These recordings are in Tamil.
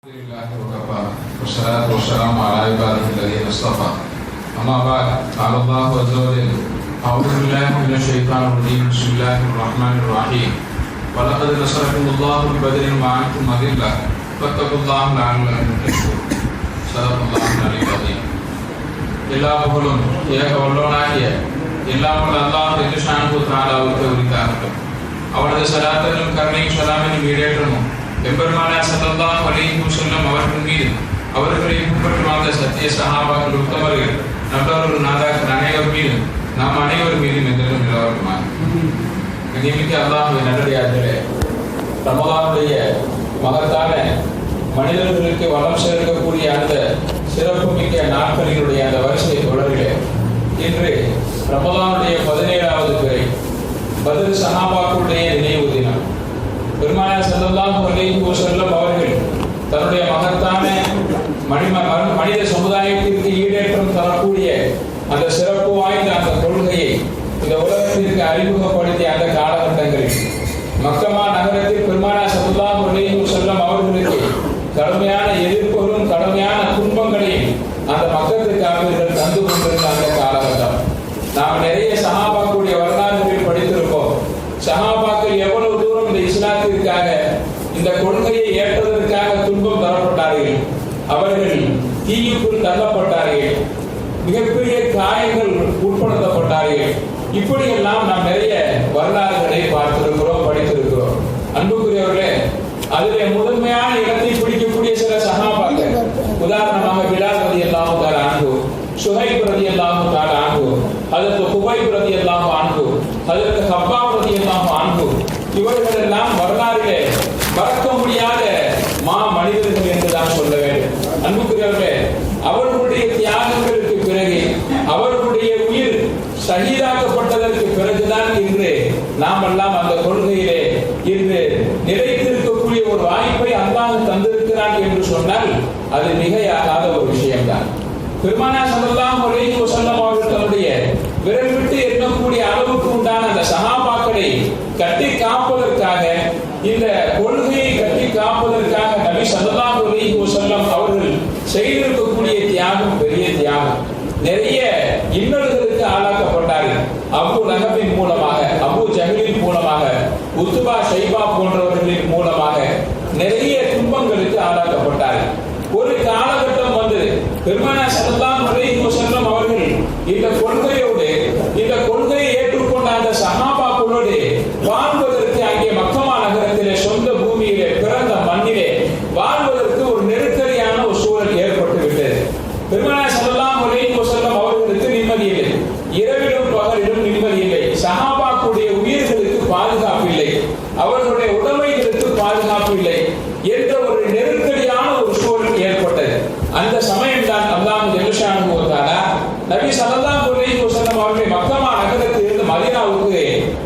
لله وكفى والصلاة والسلام على عباده الذين اصطفى أما بعد قال الله عز وجل أعوذ بالله من الشيطان الرجيم بسم الله الرحمن الرحيم ولقد نصركم الله ببدر وأنتم أذلة فاتقوا الله لعلكم تشكرون صدق الله العلي العظيم. எல்லா புகழும் ஏக வல்லோனாகிய எல்லாமல் அல்லாஹ் ஜல்லஷானஹு தஆலாவுக்கு உரித்தாகட்டும். அவரது ஸலாத்தும் கருணையும் ஸலாமின் ஈடேற்றமும் எம்பெருமானார் ஸல்லல்லாஹு அலைஹி வஸல்லம் அவர்கள் மீது அவர்களை பின்பற்றி வாழ்ந்த சத்திய சஹாபாக்கள் உத்தமர்கள் நல்லவர்கள் நாதாக்கள் அனைவர் மீதும் நாம் அனைவர் மீதும் என்றும் நிலவரமாக. நியமிக்க அல்லாஹ்வின் நல்லடியார்களே, ரமலானுடைய மகத்தான மனிதர்களுக்கு வளம் சேர்க்கக்கூடிய அந்த சிறப்புமிக்க நாட்களினுடைய அந்த வரிசை தொடரிலே இன்று ரமலானுடைய 17வது பிறை பத்ர் சஹாபாக்களுடைய நினைவு தினம். பெருமானார் ஸல்லல்லாஹு அலைஹி வஸல்லம் அவர்கள் தன்னுடைய மகத்தான மனித சமுதாயத்திற்கு ஈடேற்றம் தரக்கூடிய அந்த சிறப்பு வாய்ந்த அந்த கொள்கையை இந்த உலகத்திற்கு அறிமுகப்படுத்திய அந்த காலகட்டங்களில் மக்கமா நகரத்தில் பெருமானார் ஸல்லல்லாஹு அலைஹி வஸல்லம் அவர்களுக்கு கடுமையான எதிர்ப்புகளும் கடுமையான துன்பங்களையும் அந்த மக்களுக்கு அவர்கள் தந்து கொண்டிருந்த அந்த காலகட்டம். நாம் நிறைய சஹாபாக்களுடைய வரலாறுகளில் படித்திருப்போம். சஹாபாக்கள் எவ்வளவு தூரம் இந்த இஸ்லாத்திற்காக இந்த கொள்கையை ஏற்பதற்காக துன்பம் தரப்பட்டார்கள், அவர்கள் தீயுக்குள் தள்ளப்பட்டார்கள், மிகப்பெரிய காயங்கள் உட்படுத்தப்பட்டார்கள். இப்படியெல்லாம் நாம் நிறைய வரலாறுகளை பார்த்திருக்கிறோம், படித்திருக்கிறோம். அன்புக்குரியவர்களே, அதிலே முதன்மையான இடத்தை பிடிக்கக்கூடிய சில சஹாபாக்கள், உதாரணமாக பிலால் ரலியல்லாஹு தஆலா அன்ஹு, சுஹைப் ரலியல்லாஹு தஆலா அன்ஹு, ஹஜ்ரத் குபைப் ரலியல்லாஹு அன்ஹு, ஹஜ்ரத் ஹப்பாப் ரலியல்லாஹு அன்ஹு, இவர்கள் எல்லாம் வரலாறிலே மறக்க முடியாத மனிதர்கள் என்றுதான் சொல்ல வேண்டும். அன்புக்குரியவர்களே, அவர்களுடைய தியாகங்களுக்கு பிறகு, அவர்களுடைய உயிர் ஷஹீதாக்கப்பட்டதற்கு பிறகுதான் இன்று நாம் எல்லாம் அந்த கொள்கையிலே இன்று நிலைத்திருக்கக்கூடிய ஒரு வாய்ப்பை அல்லாஹ் தந்திருக்கிறான் என்று சொன்னால் அது மிகையாகாத ஒரு விஷயம்தான். பெருமானார் ஸல்லல்லாஹு அலைஹி வஸல்லம் அவர்கள் தன்னுடைய விரல் விட்டு எண்ணக்கூடிய அளவுக்கு உண்டான அந்த சஹாபாக்களை கட்டி காப்பதற்காக, இந்த கொள்கையை கட்டி காப்பதற்காக நபி ஸல்லல்லாஹு அலைஹி வஸல்லம் அவர்கள் செய்திருக்கக்கூடிய தியாகம் பெரிய தியாகம். நிறைய இன்னல்களுக்கு ஆளாக்கப்பட்டார்கள். அபூ லஹபின் மூலமாக, அபூ ஜஹலின் மூலமாக, உத்பா ஷைபா போன்றவர்களின் மூலமாக நிறைய துன்பங்களுக்கு ஆளாக்கப்பட்டார்கள். ஒரு காலகட்டம் வந்து பெருமானார் ஸல்லல்லாஹு அலைஹி வஸல்லம் அவர்கள் இந்த கொள்கையோடு, இந்த கொள்கையை ஏற்றுக்கொண்ட அந்த சஹாபாக்களோடு வாழ்வதற்கு அங்கே மக்கமா நகரத்திலே, சொந்த பூமியிலே, பிறந்த மண்ணிலே வாழ்வதற்கு ஒரு நெருக்கடியான ஒரு சூழல் ஏற்பட்டு விட்டது. பெருமானார் ஸல்லல்லாஹு அலைஹி வஸல்லம் அவர்களுக்கு நிம்மதி இல்லை, இரவிலும் பகலிலும் நிம்மதி இல்லை, சஹாபாக்களுடைய உயிர்களுக்கு பாதுகாப்பு இல்லை, அவர்களுடைய உடைமைகளுக்கு பாதுகாப்பு இல்லை என்ற ஒரு நெருக்கடியான ஒரு சூழல் ஏற்பட்டது. அந்த சமயம் தான் அல்லாஹ் ஜல்லஷானஹு தஆலா நபி ஸல்லல்லாஹு அலைஹி வஸல்லம் அவர்களை மக்கமா நகரத்திலிருந்து மதீனாவுக்கு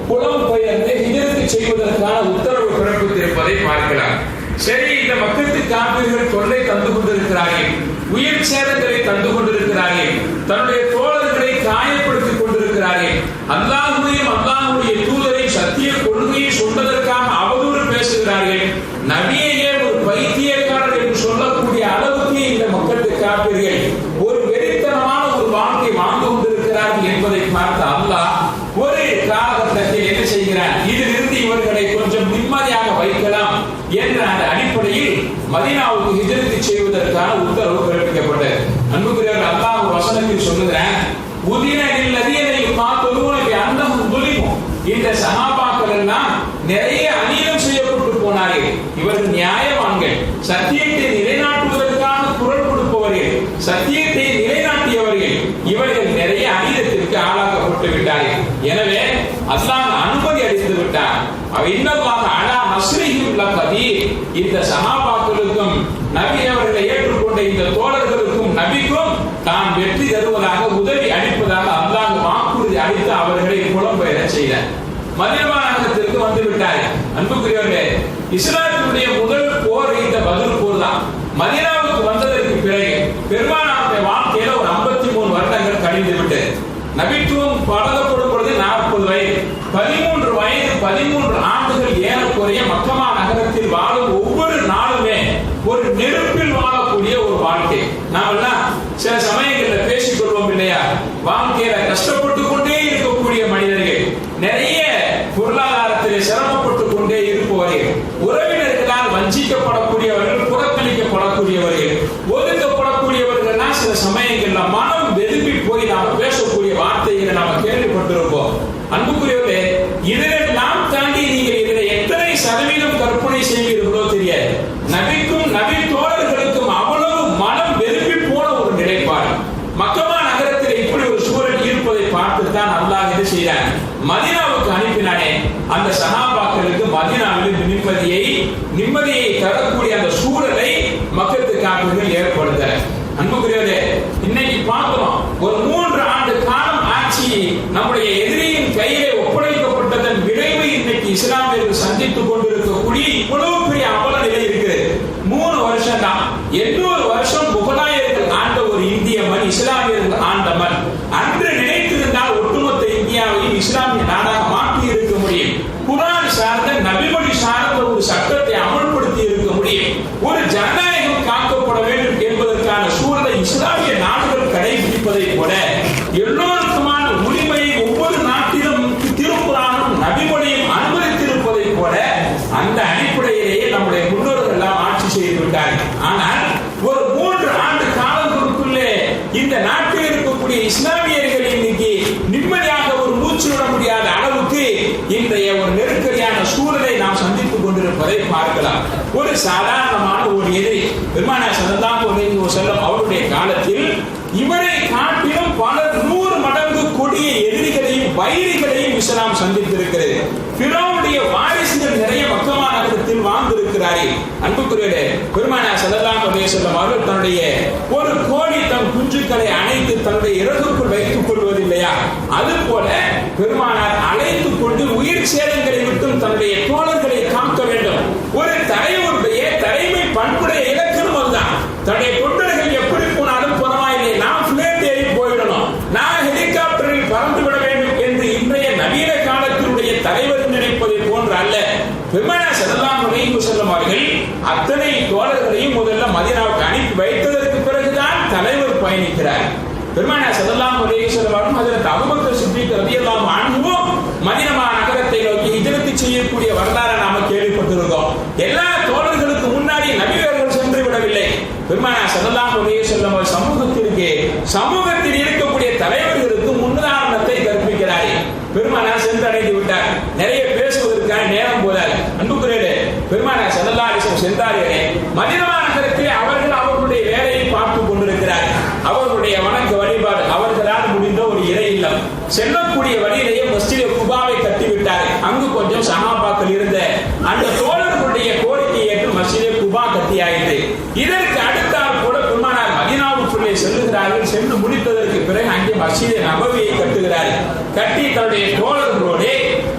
புலம்பெயர்ந்து ஹிஜ்ரத் செய்வதற்கான உத்தரவு பிறப்பித்திருப்பதை பார்க்கலாம். சரி, இந்த மக்களுக்கு காபிர்கள் தொல்லை தந்து கொண்டிருக்கிறார்கள், உயிர் சேதங்களை தந்து கொண்டிருக்கிறார்கள், தன்னுடைய தோழர்களை காயப்படுத்திக் கொண்டிருக்கிறார்கள், அல்லாஹ்வையும் அல்லாஹ்வுடைய தூதரையும் சத்திய கொள்கையை சொன்னதற்காக அவதூறு பேசுகிறார்கள், நபியையே ஒரு பைத்தியக்காரர் என்று சொல்லக்கூடிய அளவுக்கு இந்த மக்களுக்கு காப்பீர்கள் ஒரு வெறித்தனமான ஒரு வாழ்க்கை வாழ்ந்து கொண்டிருக்கிறார்கள் என்பதை பார்த்த அல்லாஹ் ஒரு காலகட்டத்தில் என்ன செய்கிறார், இதிலிருந்து இவர்களை கொஞ்சம் நிம்மதியாக வைக்கலாம் என்ற அந்த அடிப்படையில் மதீனாவுக்கு ஹிஜ்ரத் செய்வதற்கான உத்தரவு பிறப்பிக்கப்பட்டது. அன்புக்குரியவர்கள், அல்லாஹ் வசனத்தில் சொல்லுகிறான், உதினலில் லதீன யுகாத்துலூன பிஅன்னஹும் ظுலிமு. இந்த சஹாபாக்கள் எல்லாம் நிறைய அநீதம் செய்யப்பட்டு போனார்கள். இவர்கள் நியாயவான்கள், சத்தியத்தை நிலைநாட்டுவதற்காக குரல் கொடுப்பவர்கள், சத்தியத்தை நிலைநாட்டியவர்கள். இவர்கள் நிறைய அநீதத்திற்கு ஆளாக்கப்பட்டு விட்டார்கள். எனவே அல்லாஹ் அனுமதி அளித்து விட்டார். இன்னல்லாஹ அலா நஸ்ரிஹிம் லகதீர். இந்த சஹாபாக்களுக்கும் நபி அவர்களை ஏற்றுக்கொண்ட இந்த தோழர்களுக்கும் நபிக்கும் தான் வெற்றி தருவதாக, உதவி அளிப்பதாக அல்லாஹ் வாக்குறுதி அளித்து அவர்களை புலம்பெயர செய்தார். மதீனா நகரத்திற்கு வந்து விட்டார்கள். அன்புக்குரியவர்களே, இஸ்லாத்தினுடைய முதல் போர் இந்த பத்ர் போர் தான். மதீனாவுக்கு வந்ததற்கு பிறகு பெருமானாருடைய வாழ்க்கையில ஒரு 53 வருடங்கள் கழிந்து விட்டது. நபித்துவம் பழகப்படும் பொழுது 40 வயது, 13 வயது, 13 ஆண்டுகள் ஏறக்குறைய மக்கமா நகரத்தில் வாழும் ஒவ்வொரு நாளுமே ஒரு நெருப்பு வெறுப்பில் வாழக்கூடிய ஒரு வாழ்க்கை. நாமெல்லாம் சில சமயங்களில் பேசிக் கொள்வோம் இல்லையா, வாழ்க்கையில கஷ்டப்பட்டு கொண்டே இருக்கக்கூடிய மனிதர்கள், நிறைய பொருளாதாரத்திலே சிரமப்பட்டு கொண்டே இருப்பவர்கள், உறவினர்களால் வஞ்சிக்கப்படக்கூடியவர்கள், புறக்கணிக்கப்படக்கூடியவர்கள், ஒதுக்கப்படக்கூடியவர்கள்னா சில சமயங்கள்ல மனம் வெதும்பி போய் நாம் பேசக்கூடிய வார்த்தைகளை நாம் கேள்விப்பட்டிருப்போம். அன்புக்குரியவர்களே, இதெல்லாம் தாண்டி நீங்கள் இதில் எத்தனை சதவீதம் கற்பனை செய்வீர்களோ தெரியாது. நபிக்கும் நபி தோழர்களுக்கும் அவ்வளவு மனம் வெறுப்பி போன ஒரு நிலைப்பாடு. மக்கமா நகரத்தில் இப்படி ஒரு சூழல் இருப்பதை பார்த்துத்தான் அல்லாஹ் என்ன செய்தார், மதீனாவுக்கு அனுப்பினானே. அந்த சஹாபாக்களுக்கு மதீனாவில் நிம்மதியை தரக்கூடிய அந்த சூழலை மக்களுக்கு காப்பீர்கள் ஏற்படுத்த. அன்புக்குரியவரே, இன்னைக்கு பார்க்கிறோம், ஒரு 3 ஆண்டு காலம் ஆட்சி நம்முடைய எதிரியின் கையிலே ஒப்படைக்கப்பட்டதன் விளைவு இன்னைக்கு இஸ்லாமியர்கள் சந்தித்துக் கொண்டிருக்கக்கூடிய இவ்வளவு பெரிய அவல நிலை இருக்கிறது. 3 வருஷம் தான். 800 வருஷம் முகலாயர்கள் ஆண்ட ஒரு இந்திய மண், இஸ்லாமியர்கள் ஆண்ட மண். அன்று நினைத்திருந்தால் ஒட்டுமொத்த இந்தியாவையும் இஸ்லாமிய நாடாக மாற்றி இருக்க முடியும். குர்ஆன் சார்ந்த, நபிமொழி சார்ந்த ஒரு சட்டத்தை அமல்படுத்தி இருக்க முடியும். ஒரு ஜனநாயகம் காக்கப்பட வேண்டும் என்பதற்கான சூழலை இஸ்லாமிய நாடுகள் கடைபிடிப்பதை போல எல்லோருக்குமான உரிமையை ஒவ்வொரு நாட்டிலும் திருக்குர்ஆனும் நபிமொழியும் அனுமதித்திருப்பதை போல அந்த அடிப்படையிலேயே நம்முடைய முன்னோர்கள் எல்லாம் ஆட்சி செய்து விட்டார்கள். ஆனால் ஒரு 3 ஆண்டு காலங்களுக்குள்ளே இந்த நாட்டில் இருக்கக்கூடிய இஸ்லாமியர்கள் இன்னைக்கு நிம்மதியாக ஒரு மூச்சு விட முடியாத அளவுக்கு இன்றைய ஒரு நெருக்கடியான சூழலை நாம் சந்தித்துக் கொண்டிருப்பதை பார்க்கலாம். ஒரு சாதாரணமான ஒரு எதிரி பெருமானார் ஸல்லல்லாஹு அலைஹி வஸல்லம் அவருடைய காலத்தில் இவரை காட்டிலும் பல 100 மடங்கு கொடிய எதிரிகளையும் வைரிகளையும் இஸ்லாம் சந்தித்திருக்கிறது. ஃபிரௌனுடைய வாரிசுகள் நிறைய மக்கா நகரத்தில் வாழ்ந்திருக்கிறார்கள். அன்புக்குரியவர்களே, பெருமானார் ஸல்லல்லாஹு அலைஹி வஸல்லம் அவர்கள் தன்னுடைய ஒரு கோழி தன் குஞ்சுக்களை அணைத்து தன்னுடைய இறகுக்குள் வைத்துக் கொள்வதில்லையா, அதுபோல பெருமானார் அழைத்துக் கொண்டு உயிர் சேதங்களை விட்டும் தன்னுடைய தோழர்களை காக்க வேண்டும். ஒரு தலைவருடைய தலைமை பண்புடைய இலக்கணம் அதுதான். தன்னுடைய தொண்டர்கள் எப்படி போனாலும் பரவாயில்லை, நான் பிளேட் ஏறி போயிடணும், நான் ஹெலிகாப்டரில் பறந்து விட வேண்டும் என்று இன்றைய நவீன காலத்தினுடைய தலைவர் நினைப்பதை போன்று அல்ல. பெருமானார் ஸல்லல்லாஹு அலைஹி வஸல்லம் அவர்கள் அத்தனை தோழர்களையும் முதல்ல மதீனாவுக்கு அனுப்பி வைத்ததற்கு பிறகுதான் தலைவர் பயணிக்கிறார். பெருமானார் ஸல்லல்லாஹு அலைஹி வஸல்லம் அவர்கள் ஹஜ்ரத் அபூபக்கர் சித்திக் ரலியல்லாஹு அன்ஹு மதீனா நகரத்தை நோக்கி ஹிஜ்ரத் செய்யக்கூடிய வரலாறு நாம கேள்விப்பட்டிருக்கோம். எல்லா தோழர்களுக்கு முன்னாடி நபிகள் சென்று விடவில்லை. பெருமானார் ஸல்லல்லாஹு அலைஹி வஸல்லம் சமூகத்தில் இருக்கக்கூடிய தலைவர்களுக்கு முன்னுதாரணத்தை கற்பிக்கிறார்கள். பெருமானார் சென்றடைந்து விட்டார். நிறைய பேசுவதற்கான நேரம் போதாது. அன்புக்குரியவர்களே, பெருமானார் ஸல்லல்லாஹு அலைஹி வஸல்லம் சென்றார்களே, மதீனா நகரத்திலே அவர்கள் அவர்களுடைய வேலையை பார்த்துக் கொண்டிருக்கிறார்கள். அவர்களுடைய வணக்க வழிபாடு, அவர்களால் முடிந்த ஒரு இறை இல்லம். செல்லக்கூடிய வழியிலேயே மஸ்ஜித் குபாவை கட்டிவிட்டார்கள். அங்கு கொஞ்சம் சஹாபாக்கள் இருந்த அந்த தோழர்களுடைய கோரிக்கை ஏற்று மஸ்ஜித் குபா கட்டியாயிற்று. இதற்கு அடுத்தால் கூட பெருமானார் மதீனாவுக்குள்ளே செல்லுகிறார்கள். சென்று முடித்ததற்கு பிறகு அங்கே மஸ்ஜித் நபவியை கட்டுகிறார்கள். கட்டி தன்னுடைய தோழர்களோடு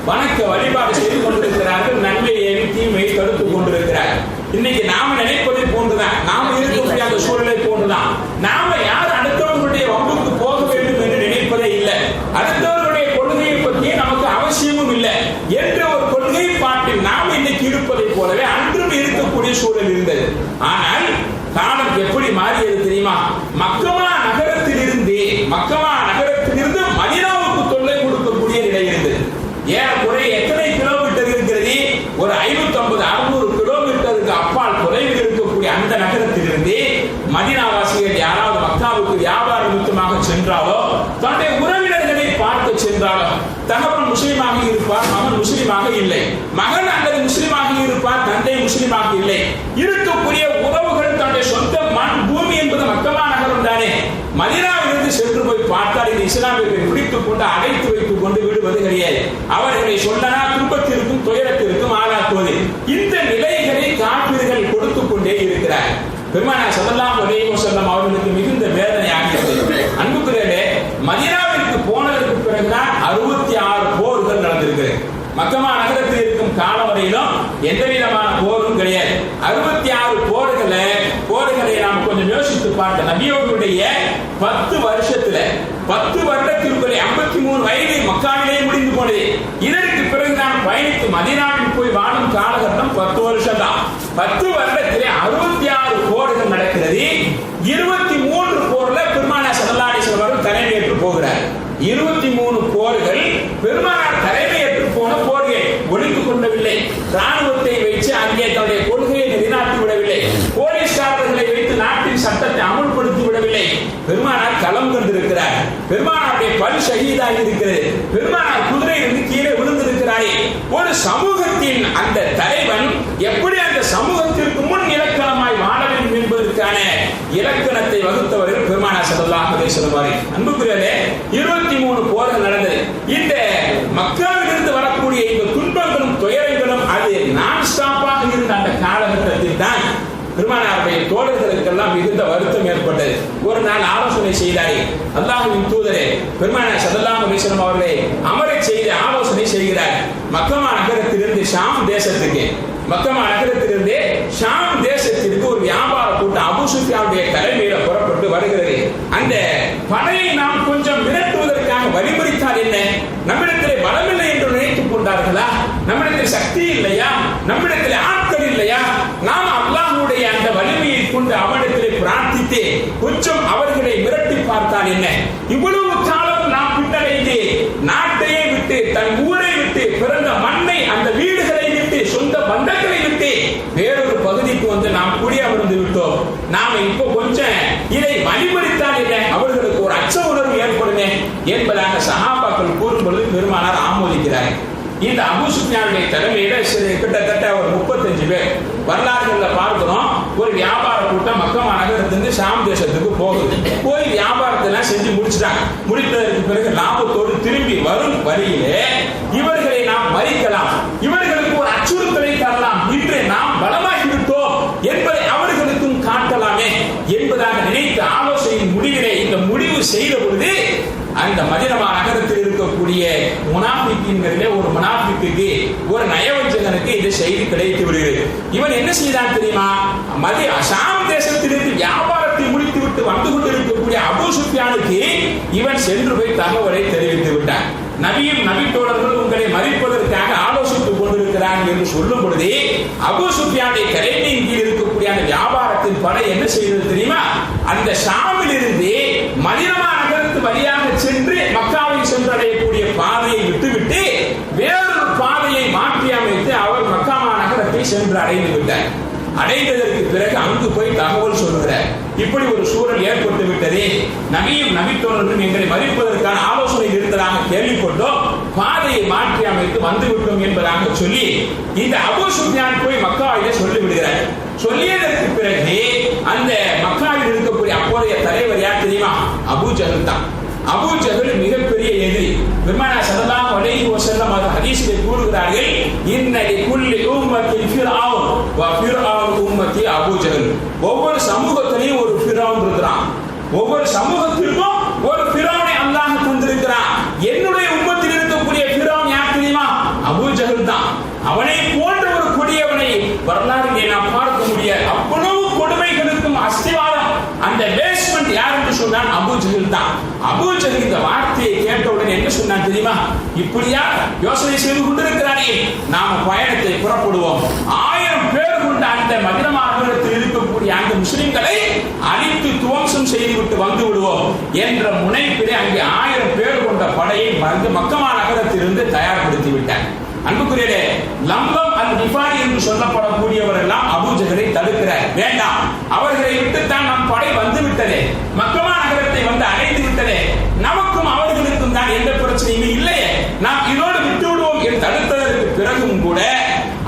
வணக்க வழிபாடு செய்து கொண்டிருக்கிறார்கள். நன்மையை தீமையை தடுத்துக் கொண்டிருக்கிறார்கள். இன்னைக்கு நாம நினைப்பதை போன்றுதான், நாம இருக்கக்கூடிய அந்த சூழலை போன்றுதான். நாம யார் அடுத்தவர்களுடைய வம்புக்கு போக வேண்டும் என்று நினைப்பதே இல்லை. அடுத்தவர்களுடைய கொள்கையை பற்றி நமக்கு அவசியமும் இல்லை என்ற ஒரு கொள்கை பாட்டில் நாம் இன்னைக்கு இருப்பதை போலவே அன்றும் இருக்கக்கூடிய சூழல் இருந்தது. ஆனால் காலம் எப்படி மாறியது தெரியுமா? மக்கா நகரத்திலிருந்து மதீனாவுக்கு தொல்லை கொடுக்கக்கூடிய நிலை இருந்தது. ஏறக்குறைய எத்தனை கிலோமீட்டர் இருக்கிறது? ஒரு 550-600 கிலோமீட்டருக்கு அப்பால் தொலைவில் இருக்கக்கூடிய அந்த நகரத்திலிருந்து மதீனாவாசிகள் யாராவது மக்காவுக்கு வியாபார நிமித்தமாக சென்றாலோ, தன்னுடைய உறவினர்களை பார்க்க சென்றாலோ, தகப்பன் முஸ்லிமாக இருப்பார், மகன் முஸ்லிமாக இல்லை, மகன் அல்லது முஸ்லிமாக இருப்பார், தந்தை முஸ்லிமாக இல்லை. இருக்கக்கூடிய உறவுகள் தன்னுடைய சொந்த மண் பூமி என்பது மக்கா நகரம் தானே. மதீனாவிலிருந்து சென்று போய் பார்த்தால் இந்த இஸ்லாமியர்களை பிடித்துக் கொண்டு அடைத்து வைத்துக் கொண்டு விடுவது கிடையாது. அவர்களை சொல்லனா துன்பத்திற்கும் துயரத்திற்கும் ஆளாக்குவது. இந்த நிலைகளை காப்பீர்கள் கொடுத்துக் கொண்டே இருக்கிறார். பெருமானார் ஸல்லல்லாஹு அலைஹி வஸல்லம் அவர்களுக்கு மிகுந்த வேதனையாக இருந்தது. அன்புக்குரியவர்களே, மதீனாவிற்கு போனதற்கு பிறகுதான் 66 போர்கள் நடந்திருக்கிறது. மக்கா நகரத்தில் இருக்கும் காலம் வரையிலும் எந்த விதமான போரும் கிடையாது. 66 போர்களை நாம் கொஞ்சம் யோசித்து பார்த்த நபியோருடைய 10 வருஷத்துல 10 வருடத்திற்குள்ளே 53 வயது மக்காவிலே முடிந்து போனது. இதற்கு பிறகு நான் பயணித்து மதீனாவில் போய் வாழும் காலகட்டம் 10 வருஷம் தான். 10 வருடத்திலே 66 போர்கள் நடக்கிறது. 23 போர்ல பெருமானார் ஸல்லல்லாஹு அலைஹி வஸல்லம் அவர்கள் தலைமையேற்று போகிறார். 23 போர்கள் பெருமானார் தலைமையேற்று போன போர்கள் ஒழித்துக் கொள்ளவில்லை. ராணுவத்தை வைத்து அங்கே தன்னுடைய கொள்கையை நிலைநாட்டி விடவில்லை. போலீஸ்காரர்களை வைத்து நாட்டின் சட்டத்தை அமல்படுத்தி விடவில்லை. பெருமானார் களம் கண்டிருக்கிறார். பெருமானாருடைய பல் ஷஹீதாகி இருக்கிறது. பெருமானார் குதிரையிலிருந்து கீழே விழுந்திருக்கிறாரே. ஒரு சமூகத்தின் அந்த தலைவன் எப்படி அந்த சமூகத்திற்கு முன் இலக்கணமாய் வாழ வேண்டும் என்பதற்கான இலக்கணத்தை வகுத்தவர்கள் பெருமானார் ஸல்லல்லாஹு அலைஹி வஸல்லம் அவர்கள். அன்புக்குரியவர்களே, 23 போர்கள் நடந்தது. இந்த மக்காவிலிருந்து வரக்கூடிய இந்த துன்பங்களும் துயரங்களும் அது நான் ஸ்டாப்பாக இருந்த அந்த காலகட்டத்தில் தான் பெருமானாருடைய தோழர்களுக்கெல்லாம் மிகுந்த வருத்தம் ஏற்பட்டது. ஒரு நாள் ஆலோசனை செய்தாரே, அல்லாஹ்வின் தூதரே, பெருமானார் ஸல்லல்லாஹு அலைஹி வஸல்லம் அவர்களை அமரச் செய்து ஆலோசனை செய்கிறார். மக்கமா நகரத்திலிருந்து ஷாம் தேசத்துக்கு ஒரு வியாபார கூட்டம் அபூ சுஃபியானுடைய தலைமையில புறப்பட்டு வருகிறது. அந்த படையை நாம் கொஞ்சம் விரட்டுவதற்காக வழிமறித்தால் என்ன? நம்மிடத்திலே பலமில்லை என்று நினைத்துக் கொண்டார்களா? நம்மிடத்தில் சக்தி இல்லையா? நம்மிடத்தில் ஆட்கள் இல்லையா? நாம் அல்லாஹ்வுடைய அந்த வலிமையை கொண்டு அவனிடத்திலே பிரார்த்தித்து கொஞ்சம் அவர்களை மிரட்டி பார்த்தால் என்ன? இவ்வளவு காலம் நாம் பின்னடைந்து நாட்டையே விட்டு, தன் ஊரை விட்டு, பிறந்த மண்ணை, அந்த வீடுகளை விட்டு, சொந்த பந்தங்களை விட்டு வேறொரு பகுதிக்கு வந்து நாம் குடியமர்ந்து விட்டோம். நாம இப்போ கொஞ்சம் இதை வழிமறித்தால் என்ன? அவர்களுக்கு ஒரு அச்ச உணர்வு ஏற்படுமே என்பதாக சஹாபாக்கள் கூறும் பொழுது பெருமானார் ஆமோதிக்கிறார். இந்த அபூ சுஃபியானுடைய தலைமையில கிட்டத்தட்ட ஒரு 35 பேர். வரலாறுகள்ல பார்க்கிறோம், ஒரு வியாபார கூட்டம் மக்கா நகரத்திலிருந்து ஷாம் தேசத்துக்கு போகுது. போய் வியாபாரத்தை எல்லாம் செஞ்சு முடிச்சுட்டாங்க. முடித்ததற்கு பிறகு லாபத்தோடு திரும்பி வரும் வழியிலே இவர்களை நாம் மறிக்கலாம், இவர்களுக்கு ஒரு அச்சுறுத்தலை தரலாம், இன்று நாம் பலமாகிவிட்டோம் என்பதை அவர்களுக்கும் காட்டலாமே என்பதாக நினைத்த ஆலோசனையின் முடிவிலே இந்த முடிவு செய்த பொழுது அந்த மதீனா நகரத்தில் இருக்கக்கூடிய முனாஃபிக்கின்களிலே ஒரு முனாஃபிக்கு, ஒரு நயவஞ்சகனுக்கு இந்த செய்தி கிடைத்து விடுகிறது. இவன் என்ன செய்தான் தெரியுமா? ஷாம் தேசத்திலிருந்து வியாபாரத்தை முடித்துவிட்டு வந்து கொண்டிருக்கக்கூடிய அபூ சுஃபியானுக்கு இவன் சென்று போய் தகவலை தெரிவித்து விட்டான். நபியும் நபி தோழர்கள் உங்களை மறிப்பதற்காக ஆலோசித்துக் கொண்டிருக்கிறார்கள் என்று சொல்லும் பொழுது அபூ சுஃபியானுடைய தலைமையின் கீழ் இருக்கக்கூடிய அந்த வியாபாரத்தின் படை என்ன செய்தது தெரியுமா? அந்த ஷாமில் இருந்து மதீனா நகரத்து வழியாக சென்று மக்காவை சென்றடையக்கூடிய பாதையை விட்டுவிட்டு வேறொரு பாதையை மாற்றி அமைத்து அவர் மக்கா நகரத்தை சென்று அடைந்து விட்டார். அடைந்ததற்கு பிறகு அங்கு போய் தகவல் சொல்கிறார், இப்படி ஒரு சூழல் ஏற்பட்டு விட்டது, நபியும் நபித்தோழர்களும் எங்களை மறிப்பதற்கான ஆலோசனை இருந்ததாக கேள்விப்பட்டோம், பாதையை மாற்றி அமைத்து வந்துவிட்டோம் என்பதாக சொல்லி இந்த அபூ சுஃபியான் போய் மக்காவிலே சொல்லி விடுகிறார். சொல்லியதற்கு பிறகு அந்த மக்காவில் இருக்கக்கூடிய அப்போதைய தலைவர் யார் தெரியுமா? அபூ ஜஹல் தான். அபூ ஜஹல் மிகப்பெரிய எதிரி. பெருமானார் ஸல்லல்லாஹு அலைஹி வஸல்லம் ஹதீஸிலே கூறுகிறார்கள், இன்ன லிகுல்லி உம்மத்தின் ஃபிர்அவுன் வ ஃபிர்அவுன் உம்மத்தி அபூ ஜஹல். ஒவ்வொரு சமூகத்திலையும் ஒரு ஃபிர்அவுன் இருக்கிறான். ஒவ்வொரு சமூகத்திற்கும் ஒரு ஃபிர்அவுனை அல்லாஹ் தந்திருக்கிறான். என்னுடைய உம்மத்தில் இருக்கக்கூடிய ஃபிர்அவுன் யார் தெரியுமா? அபூ ஜஹல் தான். அவனை போன்ற ஒரு கொடியவனை வரலாற்றிலே நாம் பார்க்க முடியாது. அவ்வளவு கொடுமைகளுக்கும் அஸ்திவாரம், அந்த பேஸ்மெண்ட் யார் என்று சொன்னான்? அபூ ஜஹல் தான். அபூ ஜஹல் இந்த வார்த்தையை கேட்டவுடன் என்ன சொன்னான் தெரியுமா? இப்படியா யோசனை செய்து கொண்டிருக்கிறானே, நாம பயணத்தை புறப்படுவோம், 1000 பேர் கொண்ட அந்த மதீனா நகரத்தில் இருக்கக்கூடிய அந்த முஸ்லிம்களை அழித்து துவம்சம் செய்துவிட்டு வந்து விடுவோம் என்ற முனைப்பிலே அங்கே 1000 பேர் கொண்ட படையை மக்கா நகரத்திலிருந்து தயார்படுத்தி விட்டார். அன்புக்குரியவர்களே, லம்லம் அல் கிஃபாரி என்று சொல்லப்படக்கூடியவர் எல்லாம் அபூ ஜஹலை தடுக்கிறார். வேண்டாம், அவர்களை விட்டுத்தான் நம் படை வந்து விட்டதே, மக்கா நகரத்தை வந்து அடைந்து விட்டதே, நமக்கும் அவர்களுக்கும் தான் எந்த பிரச்சனையும் இல்லையே, நாம் இதோடு விட்டு விடுவோம் என்று தடுத்ததற்கு பிறகும் கூட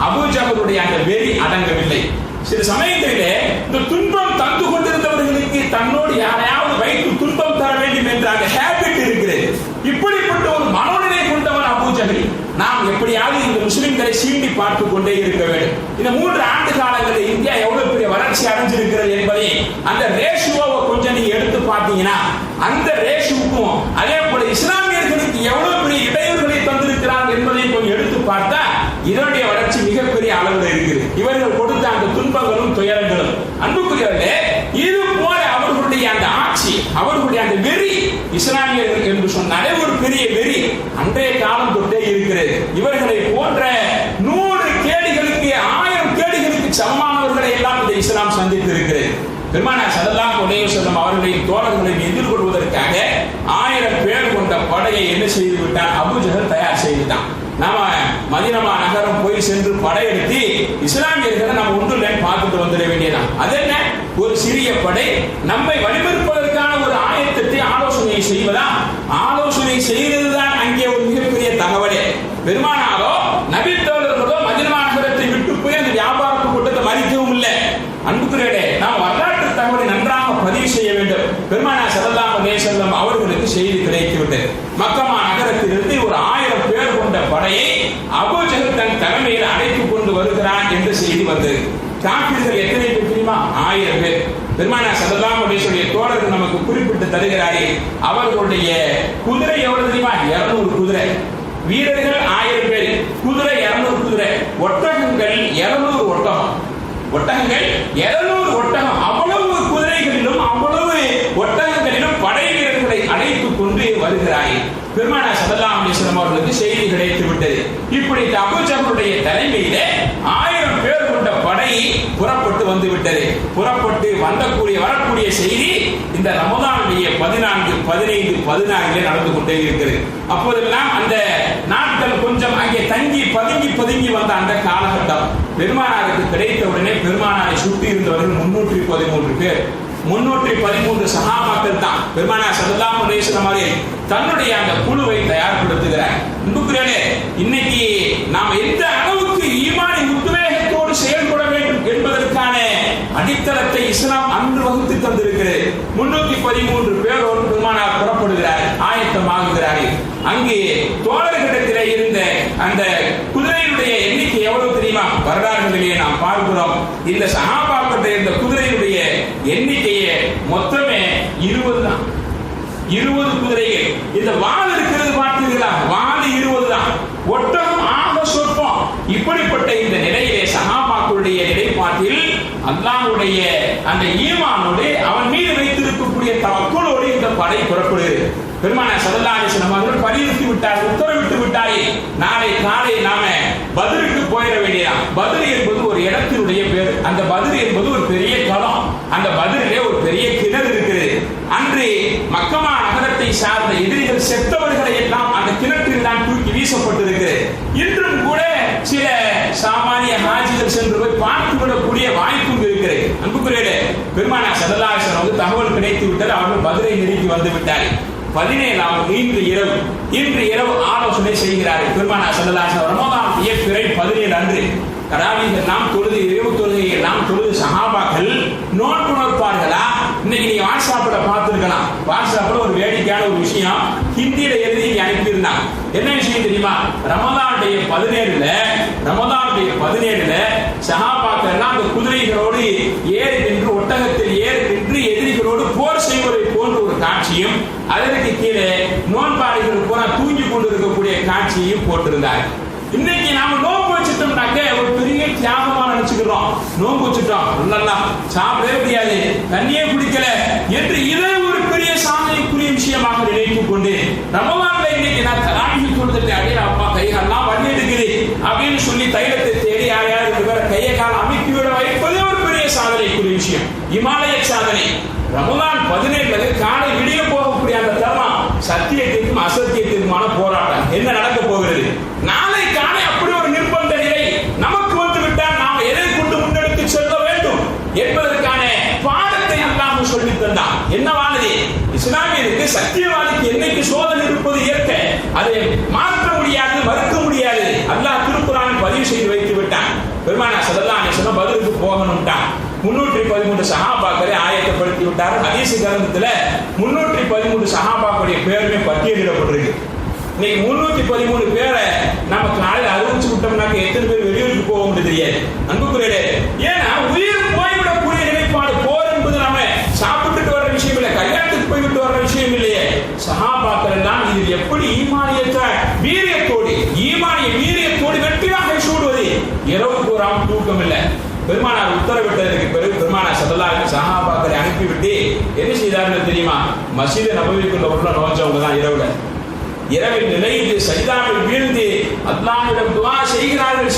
அபூ ஜஹலுடைய அந்த வெறி அடங்கவில்லை. சில சமயங்களிலே இந்த துன்பம் தந்து கொண்டிருந்தவர்களுக்கு தன்னோடு யாரையாவது வைத்து துன்பம் தர வேண்டும் என்ற அந்த ஹேபிட் இருக்கிறது. இப்படிப்பட்ட ஒரு மனோநிலை கொண்டவர் அபூ ஜஹல். நாம் எப்படியாவது இந்த முஸ்லிம்களை சீண்டி பார்த்துக் கொண்டே இருக்க வேண்டும். இந்த 3 ஆண்டு காலங்களில் இந்தியா எவ்வளவு பெரிய வளர்ச்சி அடைஞ்சிருக்கிறது என்பதை அந்த ரேஷியோவை கொஞ்சம் நீங்க எடுத்து பார்த்தீங்கன்னா, அந்த ரேஷியோவுக்கும் அதே போல இஸ்லாமியர்களுக்கு எவ்வளவு பெரிய இடையூறுகளை தந்திருக்கிறார் என்பதை கொஞ்சம் எடுத்து பார்த்தா இதனுடைய வளர்ச்சி மிகப்பெரிய அளவில் இருக்குது. இவர்கள் கொடுத்த அந்த துன்பங்களும் துயரங்களும், அன்புக்குரியவர்களே, இது போல அவர்களுடைய அந்த ஆட்சி, அவர்களுடைய அந்த வெறி, இஸ்லாமியர்கள் என்று சொன்னாலே ஒரு பெரிய வெறி அன்றைய காலம் தொட்டே இருக்கிறது. இவர்களை போன்ற 100 கேடிகளுக்கு 1000 கேடிகளுக்கு சமமானவர்களை எல்லாம் இந்த இஸ்லாம் சந்தித்து இருக்கிறது. பெருமானார் ஸல்லல்லாஹு அலைஹி வஸல்லம் அவர்களின் தோழர்களையும் எதிர்கொள்வதற்காக 1000 பேர் கொண்ட படையை என்ன செய்து விட்டான்? அபூ ஜஹல் தயார் செய்துட்டான். நாம மதீனா நகரம் போய் சென்று படையெடுத்து இஸ்லாமியர்களை நம்ம ஒன்றுலேன்னு பார்த்துட்டு வந்துட வேண்டியதான். அது என்ன? ஒரு சிறிய படை நம்மை வழிமறிப்பதற்கான ஒரு ஆயத்தத்தை ஆலோசனை செய்வதா? ஆலோசனை செய்வதுதான் அங்கே ஒரு மிகப்பெரிய தகவலே. பெருமானாரோ நபி தோழர்களோ மதீனா நகரத்தை விட்டு போய் அந்த வியாபார கூட்டத்தை மறிக்கவும் இல்லை. அன்புக்குரியவர்களே, நாம் வரலாற்று தகவலை நன்றாக பதிவு செய்ய வேண்டும். பெருமானார் ஸல்லல்லாஹு அலைஹி வஸல்லம் அவர்களுக்கு செய்தி கிடைத்துவிட்டது. மக்கா நகரத்திலிருந்து ஒரு 1000 பேர் கொண்ட படையை அபூ ஜஹல் தன் தலைமையில் அழைத்துக் கொண்டு வருகிறான் என்ற செய்தி வந்தது. காஃபிர்கள் எத்தனை பேர் தெரியுமா? 1000 பேர். பெருமானார் ஸல்லல்லாஹு அலைஹி வஸல்லம் தோழர்கள் நமக்கு குறிப்பிட்டு தருகிறார்கள். அவர்களுடைய குதிரை எவ்வளவு தெரியுமா? 200 குதிரை. வீரர்கள் 1000 பேர், குதிரை 200 குதிரை, ஒட்டகங்கள் 200 ஒட்டகம். ஒட்டகங்கள் 200 ஒட்டகம். அவ்வளவு குதிரைகளிலும் அவ்வளவு ஒட்டகங்களிலும் படை வீரர்களை அழைத்துக் கொண்டு வருகிறார்கள். பெருமானார் ஸல்லல்லாஹு அலைஹி வஸல்லம் அவர்களுக்கு செய்தி கிடைத்து விட்டது. இப்படி அபூ ஜஹலுடைய தலைமையிலே 1000 பேர் கொண்ட படை புறப்பட்டு வந்து விட்டது. புறப்பட்டு வரக்கூடிய செய்தி இந்த ரமதானுடைய 14, 15, 16 நடந்து கொண்டே இருக்கிறது. அப்போதெல்லாம் அந்த நாட்கள் கொஞ்சம் அங்கே தங்கி பதுங்கி வந்த அந்த காலகட்டம். பெருமானாருக்கு கிடைத்த உடனே பெருமானாரை சுற்றி இருந்தவர்கள் 313 பேர். 313 சஹாபாக்கள் தான். பெருமானார் ஸல்லல்லாஹு அலைஹி வஸல்லம் அவர்கள் தன்னுடைய அந்த குழுவை தயார்படுத்துகிறார். அன்புக்குரியவர்களே, இன்னைக்கு நாம் எந்த அளவுக்கு ஈமானி உத்வேகத்தோடு செயல்பட வேண்டும் என்பதற்கான அடித்தளத்தை இஸ்லாம் அன்று வகுத்து தந்திருக்கிறது. 313 பேரோடு பெருமானார் புறப்படுகிறார், ஆயத்தமாகுகிறார்கள். அங்கே தோழர்களிடத்திலே இருந்த அந்த குதிரையுடைய எண்ணிக்கை எவ்வளவு தெரியுமா? வரலாறுகளிலே நாம் பார்க்கிறோம். இந்த சஹாபாக்களுடைய இந்த குதிரையுடைய எண்ணிக்கையே மொத்தமே 20 தான். 20 குதிரைகள். இந்த வாள் இருக்கிறது பார்த்தீர்களா? வாள் 20 தான். ஒட்டகம் ஆக சொற்பம். இப்படிப்பட்ட இந்த நிலையிலே சஹாபாக்களுடைய நிலைப்பாட்டில் அல்லாஹ்வுடைய அந்த ஈமானோடு அவன் மீது வைத்திருக்கக்கூடிய தவக்குலோடு இந்த படை புறப்படுகிறது. பெருமானார் ஸல்லல்லாஹு அலைஹி வஸல்லம் அவர்கள் பரிந்துரைத்து விட்டார், உத்தரவிட்டு விட்டாரே, நாளை காலை நாம பத்ருக்கு போயிட வேண்டியதான். பத்ர் என்பது ஒரு இடத்தினுடைய பேர். அந்த பத்ர் என்பது ஒரு பெரிய களம். அந்த பத்ரிலே ஒரு பெரிய கிணறு இருக்கிறது. அன்று மக்கா நகரத்தை சார்ந்த எதிரிகள் செத்தவர்களை எல்லாம் அந்த கிணற்றில் தான் தூக்கி வீசப்பட்டிருக்கிறது. இன்றும் கூட சில சாமானிய ஹாஜிகள் சென்று போய் பார்த்து விடக்கூடிய வாய்ப்பும் இருக்கிறது. அன்புக்குரியவர்களே, பெருமானார் ஸல்லல்லாஹு அலைஹி வஸல்லம் தகவல் கிடைத்து விட்டால் அவர்கள் பத்ரை நெருங்கி வந்து விட்டார்கள். 17 இன்று இரவு ஆலோசனை செய்கிறார்கள். பெருமானார் ஸல்லல்லாஹு அலைஹி வஸல்லம் ரமதானுடைய பிறை 17 அன்று தராவீஹ் எல்லாம் தொழுது, இரவு தொழுகை எல்லாம் தொழுது சஹாபாக்கள் நோன்பு நோற்பார்களா? இன்னைக்கு நீங்க வாட்ஸ்அப்ல பார்த்திருக்கலாம். வாட்ஸ்அப்ல ஒரு வேடிக்கையான ஒரு விஷயம் ஹிந்தியில எழுதி அனுப்பியிருந்தாங்க. என்ன விஷயம் தெரியுமா? ரமதானுடைய 17ல சஹாபாக்கள் எல்லாம் அந்த குதிரைகளோடு ஏறி நின்று, ஒட்டகத்தில் ஏறி நின்று எதிரிகளோடு போர் செய்வதை போன்ற ஒரு காட்சியும், அதற்கு கீழே நோன்பாளிகள் பூரா தூங்கி கொண்டு இருக்கக்கூடிய காட்சியையும் போட்டிருந்தார். இன்னைக்கு நாம நோன்பு வச்சுட்டோம்னாக்க ஒரு பெரிய தியாகமா நினைச்சுக்கிறோம். நோன்பு வச்சுட்டோம், நல்லா சாப்பிடவே முடியாது, தண்ணியே குடிக்கல என்று இதை ஒரு பெரிய சாதனைக்குரிய விஷயமாக நினைத்துக் கொண்டு ரமலான்ல இன்னைக்கு நான் தராவீஹ் தொழுதுட்டு அடைய அப்பா கைகாலெல்லாம் வலி எடுக்குது அப்படின்னு சொல்லி தைலத்தை தேடி யாரையாவது வேற கையை கால அமைக்கி விட வைப்பது ஒரு பெரிய சாதனைக்குரிய விஷயம், இமாலய சாதனை. ரமலான் 17 காலை விடிய போகக்கூடிய அந்த தருணம் சத்தியத்திற்கும் அசத்தியத்திற்குமான போராட்டம் என்ன நடக்க போகிறது? நாளை காலை அப்படி ஒரு நிர்பந்த நிலை நமக்கு வந்து விட்டால் நாம் எதை கொண்டு முன்னெடுத்து செல்ல வேண்டும் என்பதற்கான பாடத்தை அல்லாஹ் சொல்லி தந்தான். என்னவானது? இஸ்லாமியருக்கு சத்தியவாதிக்கு என்னைக்கு சோதனை இருப்பது இயற்கை, அதை மாற்ற முடியாது, மறுக்க முடியாது. அல்லாஹ் திருக்குர்ஆனில் பதிவு செய்து வைத்து விட்டான். பெருமானார் ஸல்லல்லாஹு அலைஹி வஸல்லம் பத்ருக்கு போகணும்ட்டான். 313 சஹாபாக்களை ஆயத்தப்படுத்தி விட்டார். ஹதீஸ் கிரந்தத்துல 313 சஹாபாக்களுடைய பேருமே பட்டியலிடப்பட்டிருக்கு. இன்னைக்கு 313 பேரை நம்ம காலையில் அறிவிச்சு விட்டோம்னாக்க எத்தனை பேர் வெளியூருக்கு போவோம்னு தெரியாது. அன்புக்குரியவர்களே, ஏன்னா உயிர் போய்விடக்கூடிய நிலைப்பாடு. போர் என்பது நம்ம சாப்பிட்டுட்டு வர்ற விஷயம் இல்லை, கல்யாணத்துக்கு போய்விட்டு வர்ற விஷயம் இல்லையே. சஹாபாக்கள் எல்லாம் இதில் எப்படி ஈமானியத்தை வீரியத்தோடு வெற்றியாக சூடுவது. இரவு கூறாமல் தூக்கம் இல்லை. பெருமானார் உத்தரவிட்டதற்கு பிறகு பெருமானார் ஸல்லல்லாஹு அலைஹி வஸல்லம் சஹாபாக்களை அனுப்பிவிட்டு என்ன செய்தார்கள் தெரியுமா? மஸ்ஜித் நபவிக்குள்ள உள்ள நுழைஞ்சவங்க தான் இரவில் நிலைத்து சஜிதாவில் வீழ்ந்து அல்லாஹ்விடம் துஆ செய்கிறார்கள்.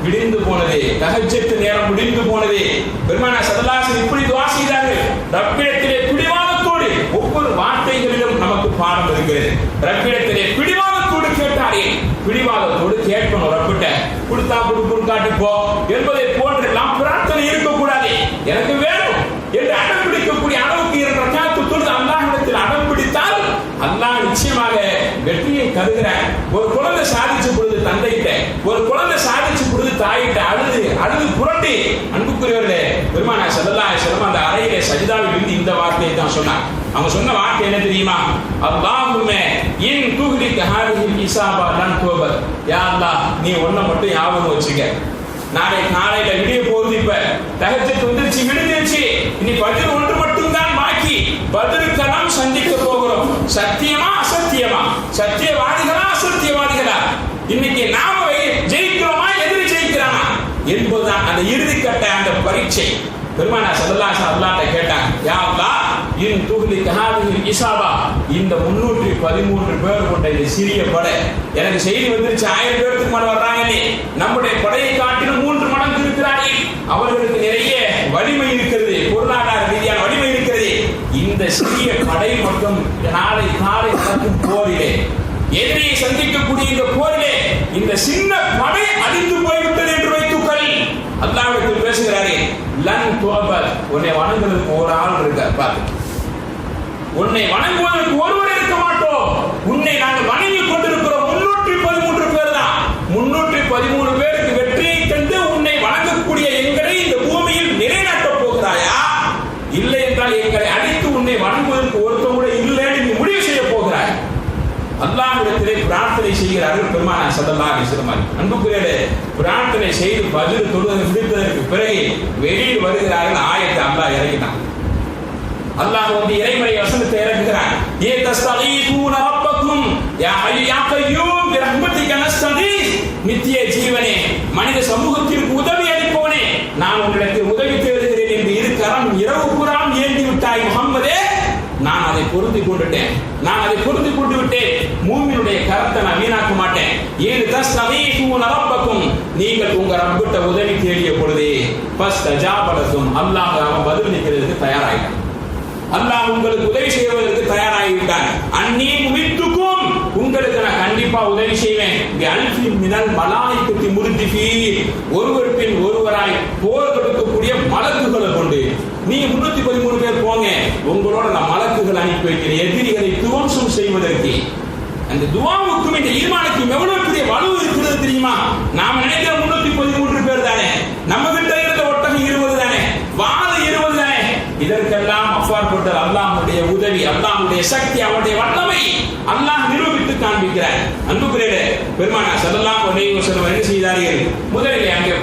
விடிந்து போனது, தஹஜ்ஜத் நேரம் முடிந்து போனது. பெருமானார் ஸல்லல்லாஹு அலைஹி வஸல்லம் இப்படி துஆ செய்தார்கள். ரப்பிடத்திலே பிடிவாதத்தோடு, ஒவ்வொரு வார்த்தைகளிலும் நமக்கு பாடம் இருக்கிறது. ரப்பிடத்திலே பிடிவாதத்தோடு கேட்டாரே, பிடிவாதத்தோடு கேட்கணும். ரப்பிட்ட கொடுத்தா கொடுக்கும் காட்டி போ என்பதை போன்றெல்லாம் பிரார்த்தனை இருக்கக்கூடாது. எனக்கு வேணும் என்று அடம் பிடிக்கக்கூடிய அளவுக்கு இரண்டு ரக்காத்து தொழுது அல்லாஹ்விடத்தில் அடம் பிடித்தால் அல்லாஹ் நிச்சயமாக வெற்றியை தருகிறார். ஒரு குழந்தை சாதிச்சு பொழுது தந்தைகிட்ட, ஒரு குழந்தை சாதிச்சு பொழுது தாயிட்ட அழுது புரட்டி, அன்புக்குரியவர்களே, பெருமானார் ஸல்லல்லாஹு அலைஹி வஸல்லம் அந்த அறையிலே சஜிதாவில் இருந்து இந்த வார்த்தையை தான் சொன்னார். அவங்க சொன்ன வார்த்தை என்ன தெரியுமா? அல்லாஹும்ம இன் துஹ்ரிக ஹாதிஹில் இஸாபா லன் துபத். யா அல்லாஹ், நீ ஒன்ன மட்டும் ஞாபகம் வச்சுக்க. நாளை காலையில விடிய போகுது, இப்ப தஹஜ்ஜத் வந்துருச்சு, விடிஞ்சிருச்சு, இனி பஜ்ர் ஒன்று மட்டும் தான் பாக்கி. பத்ருக்கெல்லாம் சந்திக்க போகிறோம். சத்தியமா அசத்தியமா? சத்தியவாதிகளா அசத்தியவாதிகளா? இன்னைக்கு நாம ஜெயிக்கிறோமா, எதிரி ஜெயிக்கிறானா என்பதுதான் அந்த இறுதிக்கட்ட அந்த பரீட்சை. பெருமானார் ஸல்லல்லாஹு அலைஹி வஸல்லம் கேட்டாங்க, யா அல்லாஹ் இன் துஹ்லிக ஹாதிஹில் இஸாபா, இந்த 313 பேர் கொண்ட இந்த சிறிய படை, எனக்கு செய்தி வந்துருச்சு 1000 பேருக்கு மேல வர்றாங்க, நம்முடைய படையை காட்டிலும் 3 மடங்கு இருக்கிறார்கள், அவர்களுக்கு நிறைய வலிமை இருக்கிறது, பொருளாதார ரீதியான வலிமை இருக்கிறது. இந்த சிறிய படை மட்டும் நாளை காலை நடக்கும் போரிலே, எதிரியை சந்திக்கக்கூடிய இந்த போரிலே இந்த சின்ன படை அழிந்து போய்விட்டது என்று வைத்துக்கள். அல்லாஹ்விடத்தில் பேசுகிறாரே, லன் துபத், உன்னை வணங்குவதற்கு ஒரு ஆள் இருக்கார் பாரு, உன்னை வணங்குவதற்கு ஒருவர் இருக்க மாட்டோம். உன்னை நாங்கள் வணங்கிக் கொண்டிருக்கிறோம் 313 பேர் தான். 313 பேருக்கு வெற்றியை தந்து உன்னை வணங்கக்கூடிய எங்களை இந்த பூமியில் நிலைநாட்டப் போகிறாயா? இல்லை என்றால் எங்களை அடித்து உன்னை வணங்குவதற்கு ஒருத்தர் கூட இல்லைன்னு நீ முடிவு செய்ய போகிறாய். அல்லாஹ்விடத்திலே பிரார்த்தனை செய்கிறார்கள் பெருமானார் ஸல்லல்லாஹு அலைஹி வஸல்லம். அன்புக்குரியவர்களே, பிரார்த்தனை செய்து பஜ்ர் தொழுது முடித்ததற்கு பிறகு வெளியில் வருகிறார்கள். ஆயத்தை அல்லாஹ் இறக்கினான். அல்லாஹ் வந்து இறைமறை வசனத்தை இறக்குகிறான். ஏ தஸ்தகீதுன ரப்பக்கும் யா ஹய்யு யா கய்யூம் பிரஹ்மதிக நஸ்தகீஸ். நித்திய ஜீவனே, மனித சமூகத்திற்கு உதவி அளிப்பவனே, நான் உங்களுக்கு உதவி தேடுகிறேன் என்று இரு கரம் இரவு புறம் ஏந்தி விட்டாய் முஹம்மதே. நான் அதை பொருந்தி கொண்டுட்டேன், நான் அதை பொருந்தி கொண்டு விட்டேன். மூமினுடைய கரத்தை நான் வீணாக்க மாட்டேன். ஏன் தஸ்தகீதுன ரப்பக்கும், நீங்கள் உங்க ரப்பிட்ட உதவி தேடிய பொழுதே ஃபஸ்தஜாப லக்கும், அல்லாஹ் அவன் பதிலளிக்கிறதுக்கு தயாராயிட்டான். அல்லாஹ் உங்களுக்கு உதவி செய்வதற்கு தயாராகிவிட்டான். அன்னீ முமித்துக்கும், உங்களுக்கு நான் கண்டிப்பா உதவி செய்வேன். அல்ஃபி மினல் மலாயிகத்தி முர்திஃபீன், ஒருவர் பின் ஒருவராய் போர் கொடுக்கக்கூடிய மலக்குகளை கொண்டு. நீங்க 313 பேர் போங்க, உங்களோட நான் மலக்குகள் அனுப்பி வைக்கிறேன் எதிரிகளை துவம்சம் செய்வதற்கு. அந்த துஆவுக்கும் இந்த ஈமானுக்கும் எவ்வளவு பெரிய வலு இருக்கிறது தெரியுமா? நாம நினைக்கிற 313 பேர் தானே, நம்ம கிட்ட இருந்த ஒட்டகம் 20 தானே, வாது 20 தானே. இதற்கெல்லாம் அப்பாற்பட்ட அல்லாஹ்வுடைய உதவி, அல்லாஹ்வுடைய சக்தி, அவருடைய வல்லமை அல்லாஹ் நிரூபித்து காண்பிக்கிறார். அன்புக்குரியவர்களே, பெருமானார் ஸல்லல்லாஹு அலைஹி வஸல்லம் என்ன செய்தார்கள்? முதலில் அங்கே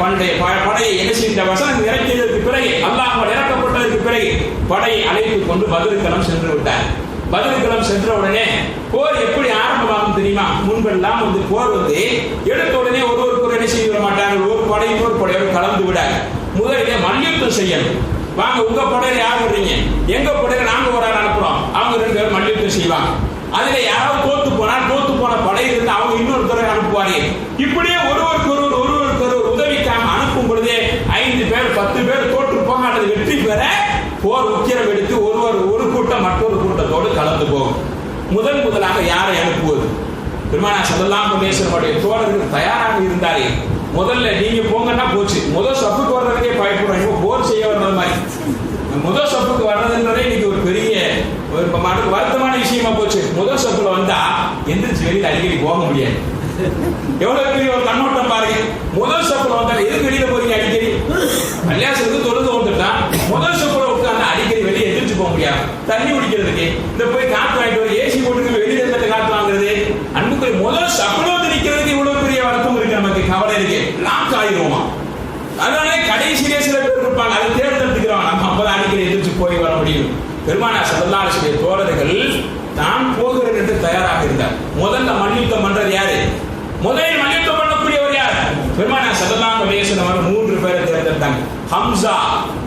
படையை என்ன செய்த வசனம் இறக்கியதற்கு பிறகு, அல்லாஹ் இறக்கப்பட்டதற்கு பிறகு படையை அழைத்துக் கொண்டு பத்ருக்களம் சென்று விட்டார். பத்ருக்களம் சென்ற உடனே போர் எப்படி ஆரம்பமாகும் தெரியுமா? முன்பெல்லாம் வந்து போர் வந்து எடுத்த உடனே ஒருவருக்கு என்ன செய்ய மாட்டார்கள், ஒரு படை இன்னொரு படையோடு கலந்து விடாங்க. முதலிலே மல்யுத்தம் செய்யணும். வாங்க, உங்க படையில யார் வர்றீங்க, எங்க படையில நாங்க ஒரு ஆள் அனுப்புறோம், அவங்க 2 பேரும் மல்யுத்தம் செய்வாங்க. அதுல யாராவது தோத்து போன படையில இருந்து அவங்க இன்னொருத்தரை அனுப்புவாரு. இப்படியே ஒருவருக்கு ஒருவர் உதவிக்காக அனுப்பும் பொழுதே 5 பேர் 10 பேர் தோற்று போக அல்லது வெற்றி பெற போர் உக்கிரம் எடுத்து ஒரு கூட்டம் மற்றொரு கூட்டத்தோடு கலந்து போகும். முதலாக யாரை அனுப்புவது? பெருமானார் ஸல்லல்லாஹு அலைஹி வஸல்லம் தோழர்கள் தயாராக இருந்தாரே. முதல்ல நீங்க போங்கன்னா போச்சு, முதல் சப்புக்கு வர்றதுக்கே பயப்படுறாங்க, போர் செய்ய வர்றது மாதிரி. முதல் சப்புக்கு வர்றதுன்றதே இன்னைக்கு ஒரு பெரிய வருத்தமான விஷயமா போச்சு. முதல் சப்புல வந்தா எந்திரிச்சு வெளியில அடிக்கடி போக முடியாது. எவ்வளவு பெரிய ஒரு கண்ணோட்டம் பாருங்க. முதல் சப்புல வந்தா எதுக்கு வெளியில போறீங்க அடிக்கடி? கல்யாணத்துக்கு தொழுது வந்துட்டான், முதல் சப்புல உட்கார்ந்து அடிக்கடி வெளியே எந்திரிச்சு போக முடியாது. தண்ணி குடிக்கிறதுக்கு இந்த போய் காத்து வாங்கிட்டு வர ஏசி போட்டு வெளியில இருந்த காத்து வாங்குறது. அன்புக்கு முதல் சப்புல வந்து நிக்கிறதுக்கு இவ்வளவு பெரிய வருத்தம் இருக்கு, நமக்கு கவலை இருக்கு, லாக் ஆயிடுவோமா? அதனால கடைசியிலே சில பேர் இருப்பாங்க, அதை தேர்ந்தெடுத்துக்கிறோம், நம்ம அப்பதான் அடிக்கடி எதிர்த்து போய் வர முடியும். பெருமானார் ஸல்லல்லாஹு அலைஹி வஸல்லம் தோழர்கள் தான் போகிறேன் என்று தயாராக இருந்தார். முதல்ல மல்யுத்தம் பண்றது யாரு? முதலில் மல்யுத்தம் பண்ணக்கூடியவர் யார்? பெருமானார் ஸல்லல்லாஹு அலைஹி வஸல்லம் 3 பேரை தேர்ந்தெடுத்தாங்க. ஹம்சா,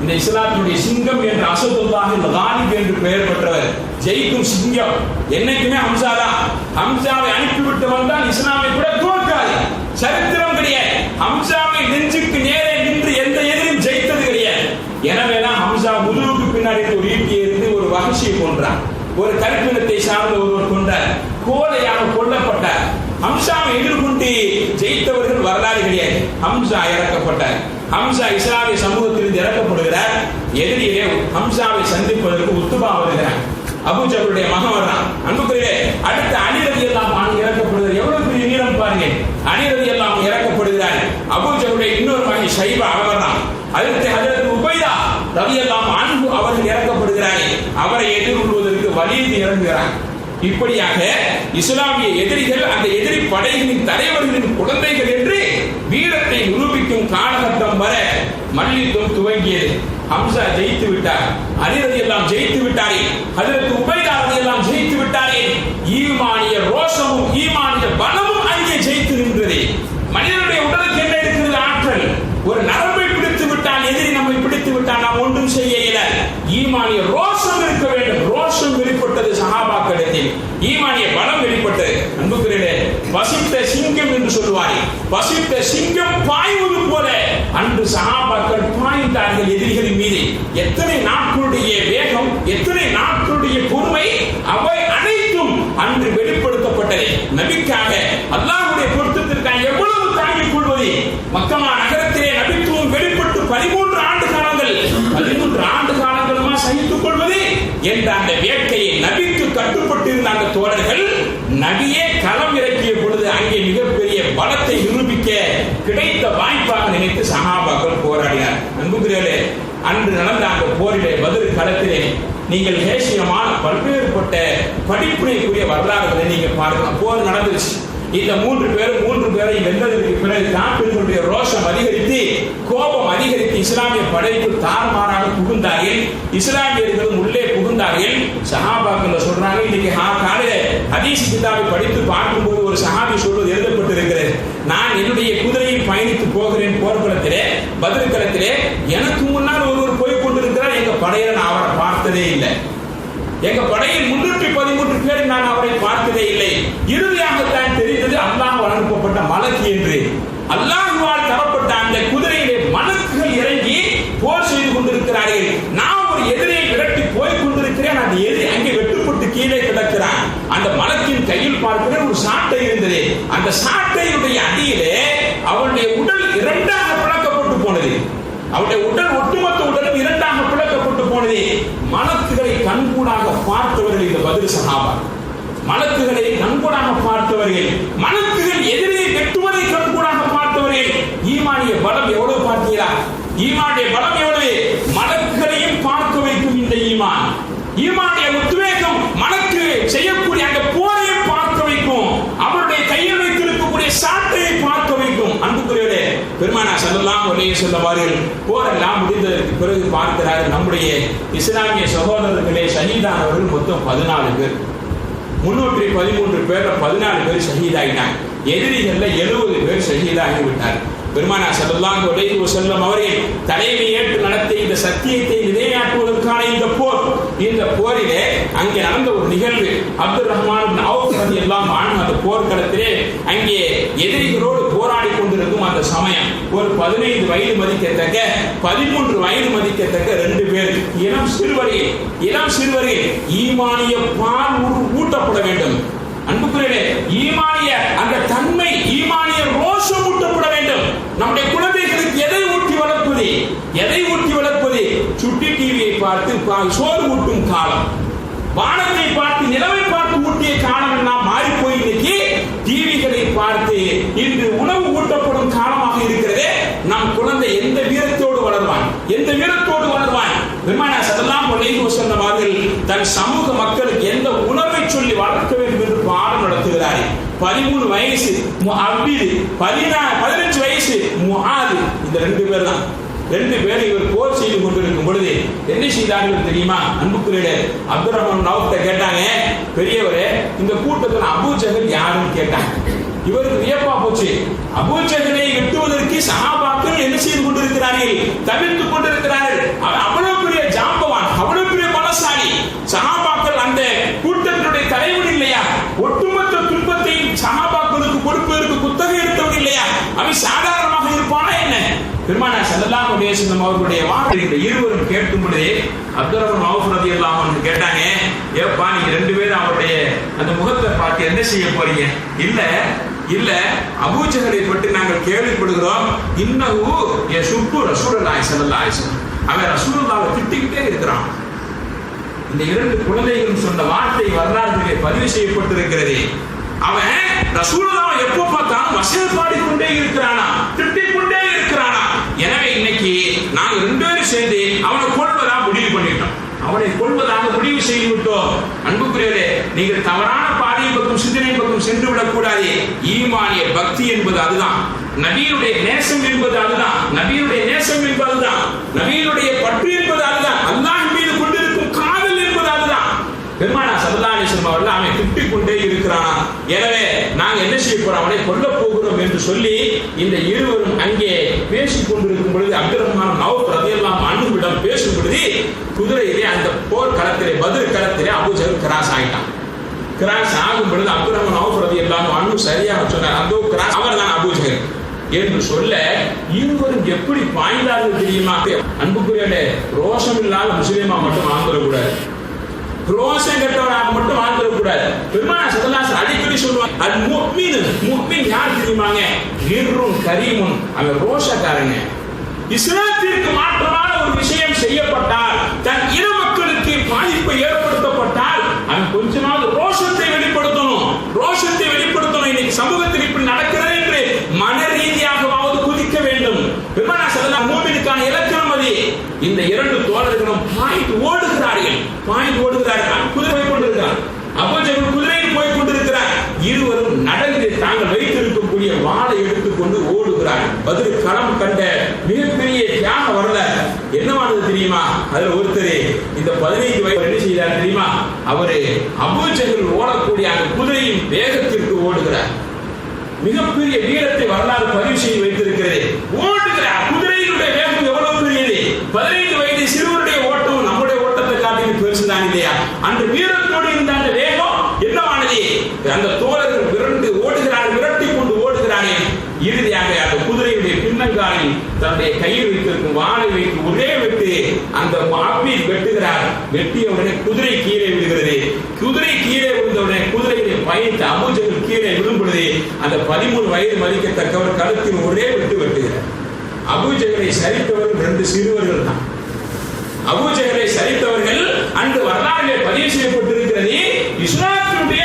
இந்த இஸ்லாத்தினுடைய சிங்கம் என்ற அஸதுல்லாஹில் காலிப் என்று பெயர் பெற்றவர், ஜெயிக்கும் சிங்கம் என்னைக்குமே ஹம்சா தான். ஹம்சாவை அனுப்பிவிட்டு வந்தால் இஸ்லாமை கூட தோற்காது, சரித்திரம் கிடையாது. ஹம்சாவை நெஞ்சுக்கு நேரே நின்று எந்த எதிரும் ஜெயித்தது கிடையாது. எனவேதான் ஹம்சா முதுகுக்கு பின்னாடி ஒரு ஈட்டியை இருந்து ஒரு வஹஷியை கொன்றார். ஒரு கற்பினத்தை சார்ந்த ஒருவர் கொண்டார், கோலையாக கொல்லப்பட்டார். ஹம்சாவை எதிர்கொண்டு ஜெயித்தவர்கள் வரலாறு கிடையாது. ஹம்சா இறக்கப்பட்டார். ஹம்சா இஸ்லாமிய சமூகத்திலிருந்து இறக்கப்படுகிறார். எதிரியே ஹம்சாவை சந்திப்பதற்கு உத்துபா வருகிறார். அபூஜஹலுடைய மகன் வர்றான். அன்புக்குரிய அடுத்த அலி ரலியல்லாஹு அன்ஹு இறக்கப்படுகிறார். எவ்வளவு பெரிய வீரம் பாருங்க. அலி ரலியல்லாஹு அன்ஹு இறக்கப்படுகிறார். அபூஜஹலுடைய இன்னொரு மகன் ஷைபா வர்றான். அடுத்து ஹஜ்ரத் உபைதா ரலியல்லாஹு அன்ஹு அவர்கள் இறக்கப்படுகிறார்கள். அவரை எதிர்கொள்வதற்கு வலீத் இறங்குகிறார். இப்படியாக இஸ்லாமிய எதிரிகள் அந்த எதிரி படைகளின் தலைவர்களின் குழந்தைகள் என்று வீரத்தை நிரூபிக்கும் காலகட்டம் வரை மல்யுத்தம் துவங்கியது. ஹம்சா ஜெயித்து விட்டார். அலி ரலியல்லாஹு ஜெயித்து விட்டார்கள். ஹஜ்ரத் உபைதா ரலியல்லாஹு ஜெயித்து விட்டார்கள். ஈமானிய ரோஷமும் ஈமானிய பலமும் அங்கே ஜெயித்து நின்றது. மனிதனுடைய உடலுக்கு என்ன இருக்கிறது? ஆற்றல். ஒரு நரம்பை பிடித்து விட்டால் எதிரி நம்மை பிடித்து விட்டால் நாம் ஒன்றும் செய்ய இயலாது. ஈமானிய ரோஷம் இருக்க வேண்டும். ரோஷம் வெளிப்பட்டது சஹாபாக்களிடத்தில். ஈமானிய பலம் வெளிப்பட்டது. அன்புக்குரியவர்களே, பசித்த சிங்கம் என்று சொல்வார்கள். பசித்த சிங்கம் பாய்வது போல அன்று சஹாபாக்கள் பாய்ந்தார்கள் எதிரிகளின் மீது. எத்தனை நாட்களுடைய வேகம், எத்தனை நாட்களுடைய பொறுமை, அவை அனைத்தும் அன்று வெளிப்படுத்தப்பட்டது. நபிக்காக, அல்லாஹ்வுடைய பொருத்தத்திற்காக எவ்வளவு தாங்கிக் கொள்வது. மக்கா நகரத்திலே நபித்துவம் வெளிப்பட்டு 13 ஆண்டு காலங்கள், 13 ஆண்டு காலங்களுமா சகித்துக் கொள்வது என்ற அந்த வேட்கையை நபிக்கு கட்டுப்பட்டு இருந்த அந்த தோழர்கள் நபியே களம் இறக்கிய பொழுது அங்கே மிகப்பெரிய பலத்தை நிரூபிக்க கிடைத்த வாய்ப்பாக நினைத்து சஹாபாக்கள் போராடினார். அன்புக்குரியவர்களே, அன்று நடந்த அந்த போரிலே, பத்ர் களத்திலே நீங்கள் தேசியமான பல்வேறுபட்ட படிப்புரைக்குரிய வரலாறுகளை நீங்க பாருங்க. போர் நடந்துருச்சு. இந்த 3 பேரை வென்றதற்கு பிறகு காபிர்களுடைய ரோஷம் அதிகரித்து, கோபம் அதிகரித்து இஸ்லாமிய படைக்கு தாறுமாறாக புகுந்தார்கள். இஸ்லாமியர்களும் உள்ளே புகுந்தார்கள். சஹாபாக்கள் சொல்றாங்க, இன்னைக்கு காலையில ஹதீஸ் கிதாபை படித்து பார்க்கும்போது ஒரு சஹாபி சொல்வது எழுதப்பட்டிருக்கிறது. நான் என்னுடைய குதிரையில் பயணித்து போகிறேன் போர்க்களத்திலே, பத்ர் களத்திலே. எனக்கு முன்னால் ஒருவர் போய் கொண்டிருக்கிறார். எங்க படையில நான் அவரை பார்த்ததே இல்லை. எங்க படையில் 313 பேர் நான் அவரை பார்த்ததே இல்லை. இறுதியாகத்தான் தெரிந்தது அல்லாஹ் அனுப்பப்பட்ட மலக்கு என்று. அல்லாஹ்வால் தரப்பட்ட அந்த குதிரையிலே மலக்குகள் இறங்கி போர் செய்து கொண்டிருக்கிறார்கள். நான் ஒரு எதிரியை விரட்டி போய் கொண்டிருக்கிறேன். அந்த எதிரி அங்கே வெட்டுப்பட்டு கீழே கிடக்கிறான். அந்த மலக்கின் கையில் பார்க்கிறேன் ஒரு சாட்டை இருந்தது. அந்த சாட்டையுடைய அடியிலே அவருடைய உடல் 2ஆக பிளக்கப்பட்டு போனது. அவருடைய உடல், ஒட்டுமொத்த உடலும் 2ஆக பிளக்கப்பட்டு போனது. மலக்குகளை கண்கூடாக பார்த்தவர்கள் இந்த பத்ர் சஹாபா. மலக்குகளை கண்கூடாக பார்த்தவர்கள், மலக்குகள் எதிரியை வெட்டுவதை கண்கூடாக பார்த்தவர்கள். ஈமானிய பலம் எவ்வளவு பார்த்தீங்களா? ஈமானிய பலம் எவ்வளவு? மலக்குகளையும் பார்க்க வைக்கும் இந்த ஈமான். ஈமானிய உத்வேகம் மலக்கு செய்யக்கூடிய அந்த போரையும் பார்க்க வைக்கும். அவருடைய கையில் வைத்திருக்கக்கூடிய சாட்டையை பார்க்க வைக்கும். அன்புக்குரியவரே, பெருமானார் ஸல்லல்லாஹு அலைஹி வஸல்லம் அவர்கள் போரெல்லாம் முடிந்ததற்கு பிறகு பார்க்கிறார்கள், நம்முடைய இஸ்லாமிய சகோதரர்களே ஷஹீதானவர்கள் மொத்தம் 14 பேர். 313 பேர்ல 14 பேர் ஷஹீதாயிட்டாங்க. எதிரிகள்ல 70 பேர் ஷஹீதாகி விட்டார். பெருமானார் ஸல்லல்லாஹு அலைஹி வஸல்லம் அவர்கள் தலைமை ஏற்று நடத்திய இந்த சத்தியத்தை நிலைநாட்டுவதற்கான இந்த போரிலே அங்கே நடந்த ஒரு நிகழ்வு. அப்துல் ரஹ்மான் இப்னு அவுஃப் ரலியல்லாஹு அன்ஹு அந்த போர்க்களத்திலே அங்கே எதிரிகளோடு போராடி கொண்டிருக்கும் அந்த சமயம் ஒரு 15 வயது மதிக்கத்தக்க 13 வயது மதிக்கத்தக்க 2 பேர் இளம் சிறுவர்கள் ஈமானிய பால் ஊட்டப்பட வேண்டும். அன்புக்குரியவர்களே, ஈமானிய அந்த தன்மை, ஈமானிய ரோஷம் ஊட்டப்பட வேண்டும். நம்முடைய குழந்தைகளுக்கு எதை ஊட்டி வளர்ப்பது? சுட்டி டிவியை பார்த்து சோறு ஊட்டும் காலம், வானத்தை பார்த்து நிலவை பார்த்து ஊட்டிய காலம் எல்லாம் மாறி போய் இன்னைக்கு டிவிகளை பார்த்து இன்று உணவு ஊட்டப்படும் காலமாக இருக்கிறதே. நம் குழந்தை எந்த வீரத்தோடு வளர்வான்? பெருமானார் ஸல்லல்லாஹு அலைஹி வஸல்லம் அவர்கள் தன் சமூக மக்களுக்கு எந்த உணர்வை சொல்லி வளர்க்க வேண்டும் என்று பாடம் நடத்துகிறார்கள். 13 வயசு முஅவ்வித், 15 வயசு முஆது. இந்த 2 பேர் தான். 2 பேர் இவர் போர் செய்து கொண்டிருக்கும் பொழுது என்ன செய்தார்கள் தெரியுமா? அன்புக்குரியவர்களே, அப்துல் ரஹ்மான் அவுஃப்ட்ட கேட்டாங்க, பெரியவரே இந்த கூட்டத்தில் அபூஜஹல் யாருன்னு கேட்டாங்க. இவருக்கு வியப்பா போச்சு. அபூஜஹலை வெட்டுவதற்கு சஹாபாக்கள் என்ன செய்து கொண்டிருக்கிறார்கள்? தவிர்த்துக் கொண்டிருக்கிறார்கள். அவன் அவ்வளவு பெரிய ஜாம்பவான், அவ்வளவு பெரிய பலசாலி. சஹாபாக்கள் அந்த கூட்டத்தினுடைய தலைவர் இல்லையா? ஒட்டுமொத்த துன்பத்தை சஹாபாக்களுக்கு கொடுப்பதற்கு குத்தகை எடுத்தவர் இல்லையா? அவன் சாதாரணமாக பெருமானார் ஸல்லல்லாஹு அலைஹி வஸல்லம் அவர்களுடைய வார்த்தை இந்த இருவரும் கேட்கும் பொழுதே அப்துர் ரஹ்மான் அவுஃப் ரலியல்லாஹு அன்ஹு கேட்டாங்க, ஏப்பா நீங்க ரெண்டு பேரும் அவருடைய அந்த முகத்தை பார்த்து என்ன செய்ய போறீங்க? இல்ல அபூ ஜஹலை பற்றி நாங்கள் கேள்விப்படுகிறோம், இன்னஹு யசுப்பு ரசூலுல்லாஹி ஸல்லல்லாஹு அலைஹி வஸல்லம், அவன் ரசூலுல்லாஹ்வை திட்டிக்கிட்டே இருக்கிறான். இந்த இரண்டு குழந்தைகளும் சொன்ன வார்த்தை வரலாற்றிலே பதிவு செய்யப்பட்டிருக்கிறது. அவன் ரசூலுல்லாஹ்வை எப்போ பார்த்தாலும் வசனம் பாடிக்கொண்டே இருக்கிறானா, திட்டிக் கொண்டே இருக்கிறானா. எனவே இன்னைக்கு நாங்க ரெண்டு பேரும் சேர்ந்து அவனை கொல்வதாக முடிவு பண்ணிட்டோம், அவனை கொல்வதாக முடிவு செய்து விட்டோம். அன்புக்குரியவரே, நீங்கள் தவறான பாதையின் பக்கம் சிந்தனை பக்கம் சென்று விடக்கூடாது. ஈமானிய பக்தி என்பது அதுதான், நபியுடைய நேசம் என்பது அதுதான், நபியுடைய நேசம் என்பது அதுதான், நபியுடைய பற்று என்பது அதுதான், அல்லாஹ் மீது கொண்டிருக்கும் காதல் என்பது அதுதான். பெருமானார் ஸல்லல்லாஹு அலைஹி வஸல்லம் அவர்கள் அவனை திட்டிக் கொண்டே இருக்கிறானா. எனவே நாங்கள் என்ன செய்ய போறோம், அவனை கொல்ல போகிறோம் என்று சொல்லி இந்த இருவரும் அங்கே பேசிக் கொண்டிருக்கும் பொழுது அப்துர் ரஹ்மான் அவுஃப் ரலியல்லாஹு அன்ஹுவிடம் பேசும் பொழுது குதிரையிலே அந்த போர் களத்திலே பத்ர் களத்திலே அபூ ஜஹல் கிராஸ் ஆயிட்டான். கிராஸ் ஆகும் பொழுது அப்துர் ரஹ்மான் அவுஃப் ரலியல்லாஹு அன்ஹு சரியாக சொன்னார், அந்த கிராஸ் அவர்தான் அபூ ஜஹல் என்று சொல்ல இருவரும் எப்படி பாய்ந்தார்கள் தெரியுமா? அன்புக்குரியவர்களே, ரோஷம் இல்லாத முஸ்லிமா மட்டும் ஆந்துடக்கூடாது, ரோஷம் கெட்டவராக மட்டும் வாழ்ந்துடக்கூடாது. பெருமானார் ஸல்லல்லாஹு அலைஹி வஸல்லம் அடிக்கடி சொல்லுவாங்க, அல் முஃமின் யார் தெரியுமாங்க? கிர்ரும் கரீமுன், அவன் ரோஷக்காரங்க. இஸ்லாத்திற்கு மாற்றமான ஒரு விஷயம் செய்யப்பட்டால், தன் இன மக்களுக்கு பாதிப்பு ஏற்படுத்தப்பட்டால் அவன் கொஞ்சமாவது ரோஷத்தை வெளிப்படுத்தணும், ரோஷத்தை வெளிப்படுத்தணும். இன்னைக்கு சமூகத்தில் இப்படி நடக்கிறது என்று மன ரீதியாகவாவது குதிக்க வேண்டும். பெருமானார் ஸல்லல்லாஹு அலைஹி வஸல்லம் மூமினுக்கான இலக்கணம் அது. இந்த இரண்டு தோழர்களும் பாய்ந்து ஓடுகிறார்கள், குதிரை போய் கொண்டிருக்கிறார், அபூ ஜஹல் குதிரையில் போய் கொண்டிருக்கிறார். இருவரும் நடந்து தாங்கள் வைத்திருக்கக்கூடிய வாளை எடுத்துக்கொண்டு ஓடுகிறார்கள். பத்ர் களம் கண்ட மிகப்பெரிய தியாக வரலாறு என்னவானது தெரியுமா? அதுல ஒருத்தர் இந்த 15 வயது என்ன செய்தார் தெரியுமா? அவரு அபூ ஜஹல் ஓடக்கூடிய அந்த குதிரையின் வேகத்திற்கு ஓடுகிறார். மிகப்பெரிய வீரத்தை வரலாறு பதிவு செய்து வைத்திருக்கிறது. ஓடுகிறார், குதிரையினுடைய வேகம் எவ்வளவு பெரியது! 15 வயது சிறுவருடைய ஓட்டம் நம்முடைய ஓட்டத்தை காட்டிலும் பெருசுதான் இல்லையா? அந்த வீரத்தோடு இருந்த அந்த வேகம் என்னவானது? அந்த தோழர்கள் விரண்டு ஓடுகிறார்கள், விரட்டி கொண்டு ஓடுகிறார்கள். இறுதியாக அந்த குதிரையுடைய பின்னங்காலில் தன்னுடைய கையில் வைத்திருக்கும் வாளை வைத்து ஒரே வெட்டு அந்த அப்பில் வெட்டுகிறார். வெட்டிய உடனே குதிரை கீழே விழுகிறது. குதிரை கீழே விழுந்தவுடனே குதிரையை பயணித்து அபூ ஜஹல் கீழே விழும்பொழுது அந்த 13 வயது மதிக்கத்தக்கவர் கழுத்தில் ஒரே வெட்டு வெட்டுகிறார். அபூ ஜஹலை சரித்தவர்கள் 2 சிறுவர்கள் தான். அபூ ஜஹலை சரித்தவர்கள் அன்று வரலாற்றிலே பதிவு செய்யப்பட்டிருக்கிறது. இஸ்லாத்தினுடைய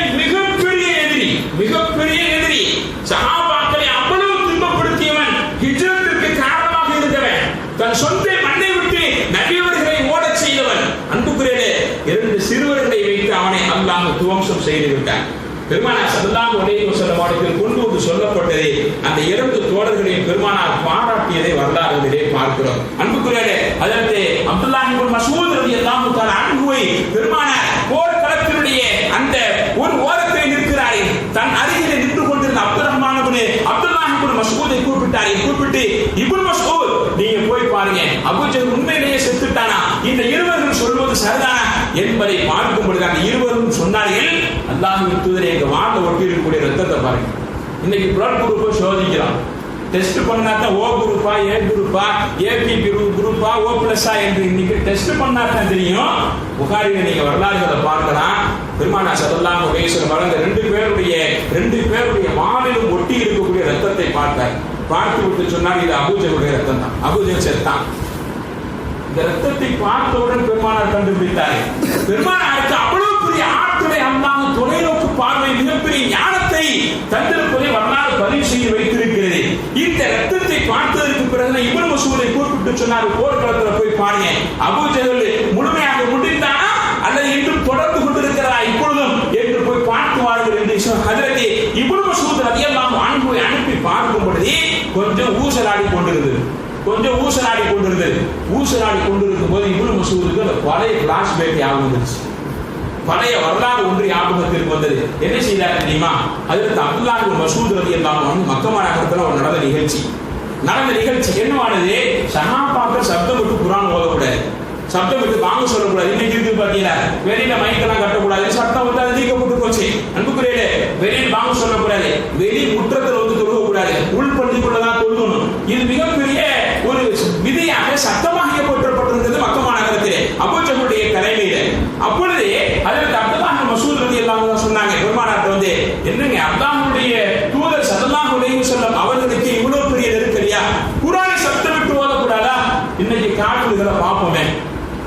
மிகப்பெரிய எதிரி, சஹாபாக்களை அவ்வளவு துன்பப்படுத்தியவன், ஹிஜ்ரத்திற்கு காரணமாக இருந்தவன், தன் சொந்த மண்ணை விட்டு நபியவர்களை ஓடச் செய்தவன். அன்புக்குரியவர்களே, 2 சிறுவர்களை வைத்து அவனை அல்லாஹ் துவம்சம் செய்து விட்டான். பெருமானார் ஸல்லல்லாஹு அலைஹி வஸல்லம் அவர்கள் கொண்டு வந்து சொல்லப்பட்டது அந்த 2 தோழர்களையும் பெருமானார் பாராட்டியதை வரலாற்றிலே பார்க்கிறோம். அன்புக்குரியவர்களே, ஹஜ்ரத் அப்துல்லாஹ் இப்னு மஸ்ஊத் ரலியல்லாஹு தஆலா அன்ஹுவை பெருமானார் போர் களத்தினுடைய அந்த ஒரு ஓரத்தில் நிற்கிறார்கள். தன் அருகிலே நின்று கொண்டிருந்த அப்துல்லாஹ் இப்னு மஸ்ஊதை கூப்பிட்டு, இப்னு மஸ்ஊத், நீங்க போய் பாருங்க, அபூ ஜஹல் உண்மையிலேயே செத்துட்டானா, இந்த இருவரும் சொல்வது சரிதானா என்பதை பார்க்கும் பொழுது அந்த இருவரும் சொன்னார்கள், அல்லாஹ்வின் தூதரே, எங்க வார்த்தை ஒட்டி இருக்கக்கூடிய ரத்தத்தை பாருங்க. இன்னைக்கு பிளட் குரூப்பை சோதிக்கலாம், டெஸ்ட் பண்ணாதான் ஓ குரூப்பா, ஏ குரூப்பா, ஏபி குரூப்பா, ஓ பிளஸ்ஸா என்று இன்னைக்கு டெஸ்ட் பண்ணாதான் தெரியும். புகாரில நீங்க வரலாறுகளை பார்க்கலாம். பெருமானார் ஸல்லல்லாஹு அலைஹி வஸல்லம் வளர்ந்த 2 பேருடைய வாளிலும் ஒட்டி இருக்கக்கூடிய ரத்தத்தை பார்த்து விட்டு சொன்னார், இது அபூ ஜஹலுடைய ரத்தம் தான், அபூ ஜஹல் செத்தான். இந்த ரத்தத்தை பார்த்தவுடன் பெருமானார் கண்டுபிடித்தார்கள். பெருமானாருக்கு அவ்வளவு பெரிய ஆற்றலை அல்லாஹ் தொலைநோக்கு பார்வை, மிகப்பெரிய ஞானத்தை தந்திருப்பதை வரலாறு பதிவு செய்து வைத்திருக்கிறது. இந்த ரத்தத்தை பார்த்ததற்கு பிறகு இப்னு மஸ்ஊதை கூப்பிட்டு சொன்னார், போர்க்களத்தில் போய் பாருங்க, அபூ ஜஹல் முழுமையாக முடிந்தானா அல்லது இன்னும் தொடர்ந்து கொண்டிருக்கிறதா இப்பொழுதும் என்று போய் பார்த்து வாருங்கள் என்று ஹஜ்ரத் இப்னு மஸ்ஊத் ரலியல்லாஹு அன்ஹுவை அனுப்பி பார்க்கும் பொழுது கொஞ்சம் ஊசலாடி கொண்டிருந்தது. ஊசலாடி கொண்டிருக்கும் போது இப்னு மஸ்ஊதுக்கு அந்த பழைய பிளாஷ்பேக் ஞாபகம் வந்துச்சு. பழைய வரலாறு ஒன்று ஞாபகத்திற்கு வந்தது. என்ன செய்தார் தெரியுமா? ஹஜ்ரத் அப்துல்லாஹ் இப்னு மஸ்ஊத் ரலியல்லாஹு அன்ஹு மக்கா நகரத்தில் ஒரு நடந்த நிகழ்ச்சி என்னவானது? சஹாபாக்கள் சப்தம் விட்டு குர்ஆன் ஓதக்கூடாது, சப்தம் விட்டு வாங்க சொல்லக்கூடாது. இன்னைக்கு இருக்கு பாத்தீங்களா, வெளியில மைக்கெல்லாம் கட்டக்கூடாது, சட்டம் வந்து அது நீக்கப்பட்டு போச்சு. அன்புக்குரியவர்களே, வெளியில் வாங்க சொல்லக்கூடாது, வெளி முற்றத்தில் வந்து தொழுகக்கூடாது, உள் பள்ளிக்குள்ளதான் தொழுகணும். இது மிகப்பெரிய ஒரு எதிராக சத்தமாக போற்றப்பட்டிருந்தது மக்கமா நகரத்திலே அபூஜஹலுடைய தலைமையில. அப்பொழுது ஹஜ்ரத் அப்துல்லாஹ் இப்னு மஸ்ஊத் ரலியல்லாஹு அன்ஹு சொன்னாங்க, பெருமானார்ட்ட வந்து, என்னங்க அல்லாஹ்வுடைய தூதர் ஸல்லல்லாஹு அலைஹி வஸல்லம் அவர்களுக்கு இவ்வளவு பெரிய நெருக்கடியா, குர்ஆனை சத்தமிட்டு ஓதக்கூடாதா? இன்னைக்கு காஃபிர்களை பார்ப்போமே,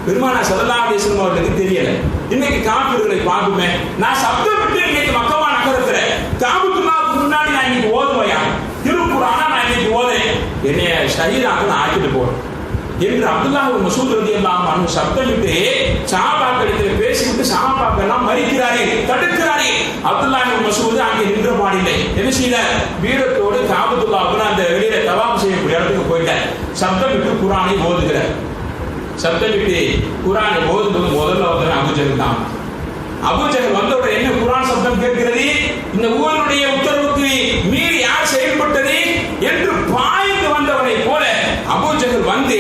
பெருமானார் ஸல்லல்லாஹு அலைஹி வஸல்லம் அவர்களுக்கு தெரியல, இன்னைக்கு காஃபிர்களை பார்ப்போமே, நான் சத்தமிட்டு இன்னைக்கு மக்கமா நகரத்துல காபத்துல்லாஹ்வுக்கு முன்னாடி நான் இன்னைக்கு ஓதுவையா, திருக்குர்ஆனை நான் இன்னைக்கு ஓதுறேன், என்னைய ஷஹீதாக நான் ஆக்கிட்டு போறேன் என்று அப்துல்லாஹ் இப்னு மஸ்ஊத் ரலியல்லாஹு அன்ஹு சப்தமிட்டு சஹாபாக்களிடத்தில் பேசிவிட்டு சஹாபாக்கள் எல்லாம் மறிக்கிறார்கள், தடுக்கிறார்கள். அப்துல்லாஹ் இப்னு மஸ்ஊத் அங்கே நின்ற பாடில்லை. என்ன செய்தார்? வீரத்தோடு காபத்துல்லாஹ்வுக்கு அந்த வெளியில தவாப் செய்யக்கூடிய இடத்துக்கு போயிட்டார். சப்தமிட்டு குர்ஆனை ஓதுகிறார். சப்தமிட்டு குர்ஆனை ஓதும்போது முதல்ல வந்து அபூஜஹல் தான். அபூஜஹல் வந்தவுடன் என்ன குர்ஆன் சப்தம் கேட்கிறது, இந்த ஊருடைய உத்தரவுக்கு மீறி யார் செயல்பட்டது என்று பாய்ந்து வந்தவனை போல அபூஜஹல் வந்து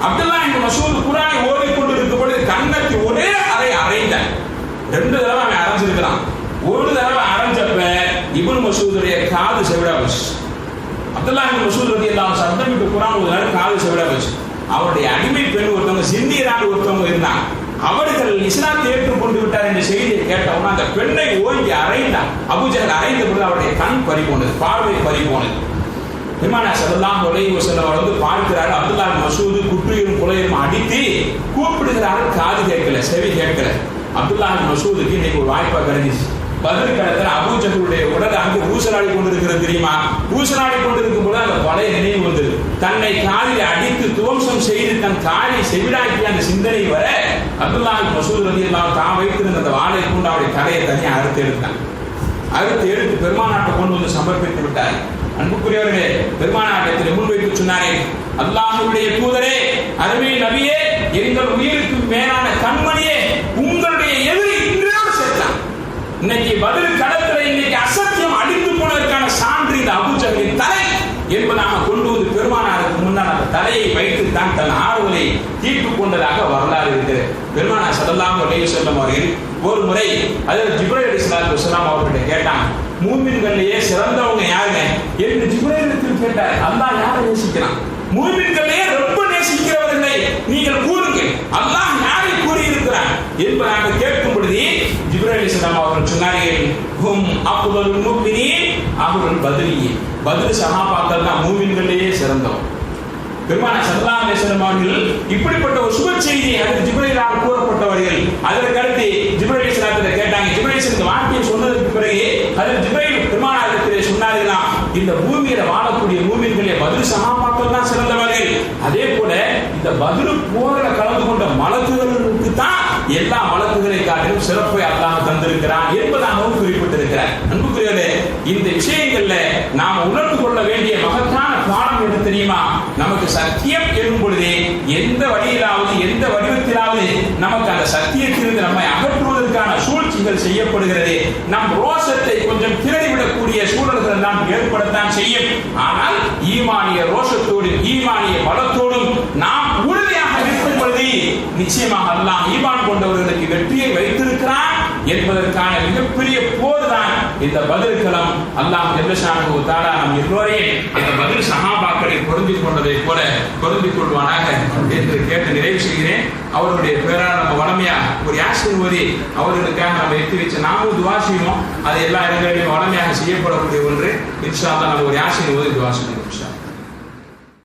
அப்துல்லாஹ் இப்னு மஸ்ஊத் குர்ஆனை ஓதிக்கொண்டிருக்கும் பொழுது கன்னத்தை ஒரே அறைந்தான். 2 தடவை அவன் அரைஞ்சிருக்கிறான். ஒரு தடவை அரைஞ்சப்ப இப்னு மஸ்ஊதுடைய காது செவிடா போச்சு. அப்துல்லாஹ் இப்னு மஸ்ஊத் ரலியல்லாஹு அன்ஹு சப்தமிட்டு குர்ஆன் ஓதுனாரு, காது செவிடா போச்சு. அவருடைய அடிமை பெண் ஒருத்தவங்க சிந்தியரான ஒருத்தவங்க இருந்தாங்க. அவர்கள் இஸ்லாத்தை ஏற்றுக்கொண்டு விட்டார் என்ற செய்தியை கேட்டவங்க அந்த பெண்ணை ஓங்கி அறைந்தான். அபூஜஹல் அறைந்த பொழுது அவருடைய கண் பறி போனது, பார்வை பறி போனது. பெருமானார் ஸல்லல்லாஹு அலைஹி வஸல்லம் அவர் வந்து பார்க்கிறார், அப்துல்லாஹ் இப்னு மஸ்ஊத் குற்றியும் குலையும் அடித்து கூப்பிடுகிறார், காது கேட்கல, செவி கேட்கல. அப்துல்லாஹ் இப்னு மஸ்ஊதுக்கு இன்னைக்கு ஒரு வாய்ப்பா கிடைச்சிச்சு. பதில் கடத்துல அபூஜஹலுடைய உடல் அங்கு ஊசலாடி கொண்டிருக்கிறது தெரியுமா? ஊசலாடி கொண்டிருக்கும் போது அந்த பழைய நினைவு வந்தது. தன்னை காலில் அடித்து துவம்சம் செய்து தன் காலை செவிடாக்கி அந்த சிந்தனை வர அப்துல்லாஹ் இப்னு மஸ்ஊத் ரலியல்லாஹு அன்ஹு தான் வைத்திருந்த அந்த வாளை கொண்டு அவருடைய தலையை தனியாக அறுத்து எடுத்தான். அறுத்து எடுத்து பெருமானார்ட்ட கொண்டு வந்து சமர்ப்பித்து விட்டார். அன்புக்குரியவர்களே, பெருமானாரிடத்தில் முன்வைத்து சொன்னாரே, அல்லாஹ்வுடைய தூதரே, அருமை நபியே, எங்கள் உயிருக்கு மேலான கண்மணியே, உங்களுடைய எதிரி இன்றையோடு சேர்த்தான். இன்னைக்கு பதில் கடத்துல இன்னைக்கு அசத்தியம் அடித்து போனதற்கான சான்று இந்த அபூஜஹலின் தலை என்பதாக கொண்டு வந்து பெருமானாருக்கு முன்னால் அந்த தலையை வைத்து தான் தன் ஆறுதலை தீர்த்துக் கொண்டதாக வரலாறு இருக்கிறது. பெருமானார் ஸல்லல்லாஹு அலைஹி வஸல்லம் அவர்கள் ஒரு முறை ஹஜ்ரத் ஜிப்ரீல் அலைஹிஸ்ஸலாத்து வஸலாம் அவர்கிட்ட கேட்டாங்க, மூமின்களிலேயே சிறந்தவங்க யாருங்க என்று ஜிப்ரீலிடத்தில் கேட்டார். அல்லாஹ் யாரை நேசிக்கிறான்? மூமின்களிலேயே ரொம்ப நேசிக்கிறவர்களை நீங்கள் கூறுங்கள், அல்லாஹ் யாரை கூறியிருக்கிறான் என்பதாக கேட்கும் பொழுது ஜிப்ரீல் அலைஹிஸ்ஸலாம் அவர்கள் சொன்னார்கள், ஹும் அஃதலுல் முஃமினீன் அஹ்லுல் பத்ரி. பத்ர் சஹாபாக்கள் தான் மூமின்களிலேயே சிறந்தவங்க. பெருமானார் ஸல்லல்லாஹு அலைஹி வஸல்லம் அவர்கள் இப்படிப்பட்ட ஒரு சுப செய்தி அது ஜிப்ரீலால் கூறப்பட்டவர்கள். அதற்கு அடுத்து ஜிப்ரீல் அலைஹிஸ்ஸலாத்தை கேட்டாங்க. ஜிப்ரீல் இந்த வார்த்தையை சொன்னதற்கு பிறகு அது ஜிப்ரீல் பெருமானாரிடத்திலே சொன்னார்களா, இந்த பூமியில வாழக்கூடிய மூமின்களே பத்ர் சஹாபாக்கள் தான் சிறந்தவர்கள். அதே போல இந்த பத்ர் போர்ல கலந்து கொண்ட மலக்குகளுக்கு தான் எல்லா மலக்குகளை காட்டிலும் சிறப்பை அல்லாஹ் தந்திருக்கிறான் என்பதாகவும் குறிப்பிட்டிருக்கிறார். அன்புக்குரியவர்களே, இந்த விஷயங்கள்ல நாம் உணர்ந்து கொள்ள வேண்டிய மகத்தான பாடம் என்ன தெரியுமா? நமக்கு சத்தியம் எனும் பொழுது எந்த வழியிலாவது எந்த வடிவத்திலாவது நமக்கு அந்த சத்தியத்திலிருந்து நம்மை அகற்றுவதற்கான சூழ்ச்சிகள் செய்யப்படுகிறது. நம் ரோஷத்தை கொஞ்சம் திரடிவிடக்கூடிய சூழல்கள் நாம் ஏற்படத்தான் செய்யும். ஆனால் ஈமானிய ரோஷத்தோடும் ஈமானிய பலத்தோடும் நாம் உறுதியாக இருக்கும் பொழுது நிச்சயமாக அல்லாஹ் ஈமான் கொண்டவர்களுக்கு வெற்றியை வைத்திருக்கிறான் என்பதற்கான மிகப்பெரிய போர் தான் இந்த பத்ர் களம். அல்லாஹ் ஜல்ல ஷானஹு தஆலா நம் எல்லோரையும் அந்த பத்ர் சஹாபாக்களை பொருந்திக் கொண்டதை போல பொருந்திக் கொள்வானாக என்று கேட்டு நிறைவு செய்கிறேன். அவருடைய பேரால் நம்ம வளமையா ஒரு யாசின் ஓதி அவர்களுக்காக நம்ம எத்தி வச்ச நாமும் துவா செய்வோம். அது எல்லா இடங்களிலும் வளமையாக செய்யப்படக்கூடிய ஒன்று. இன்ஷா அல்லாஹ் நம்ம ஒரு யாசின் ஓதி துவா செய்வோம்.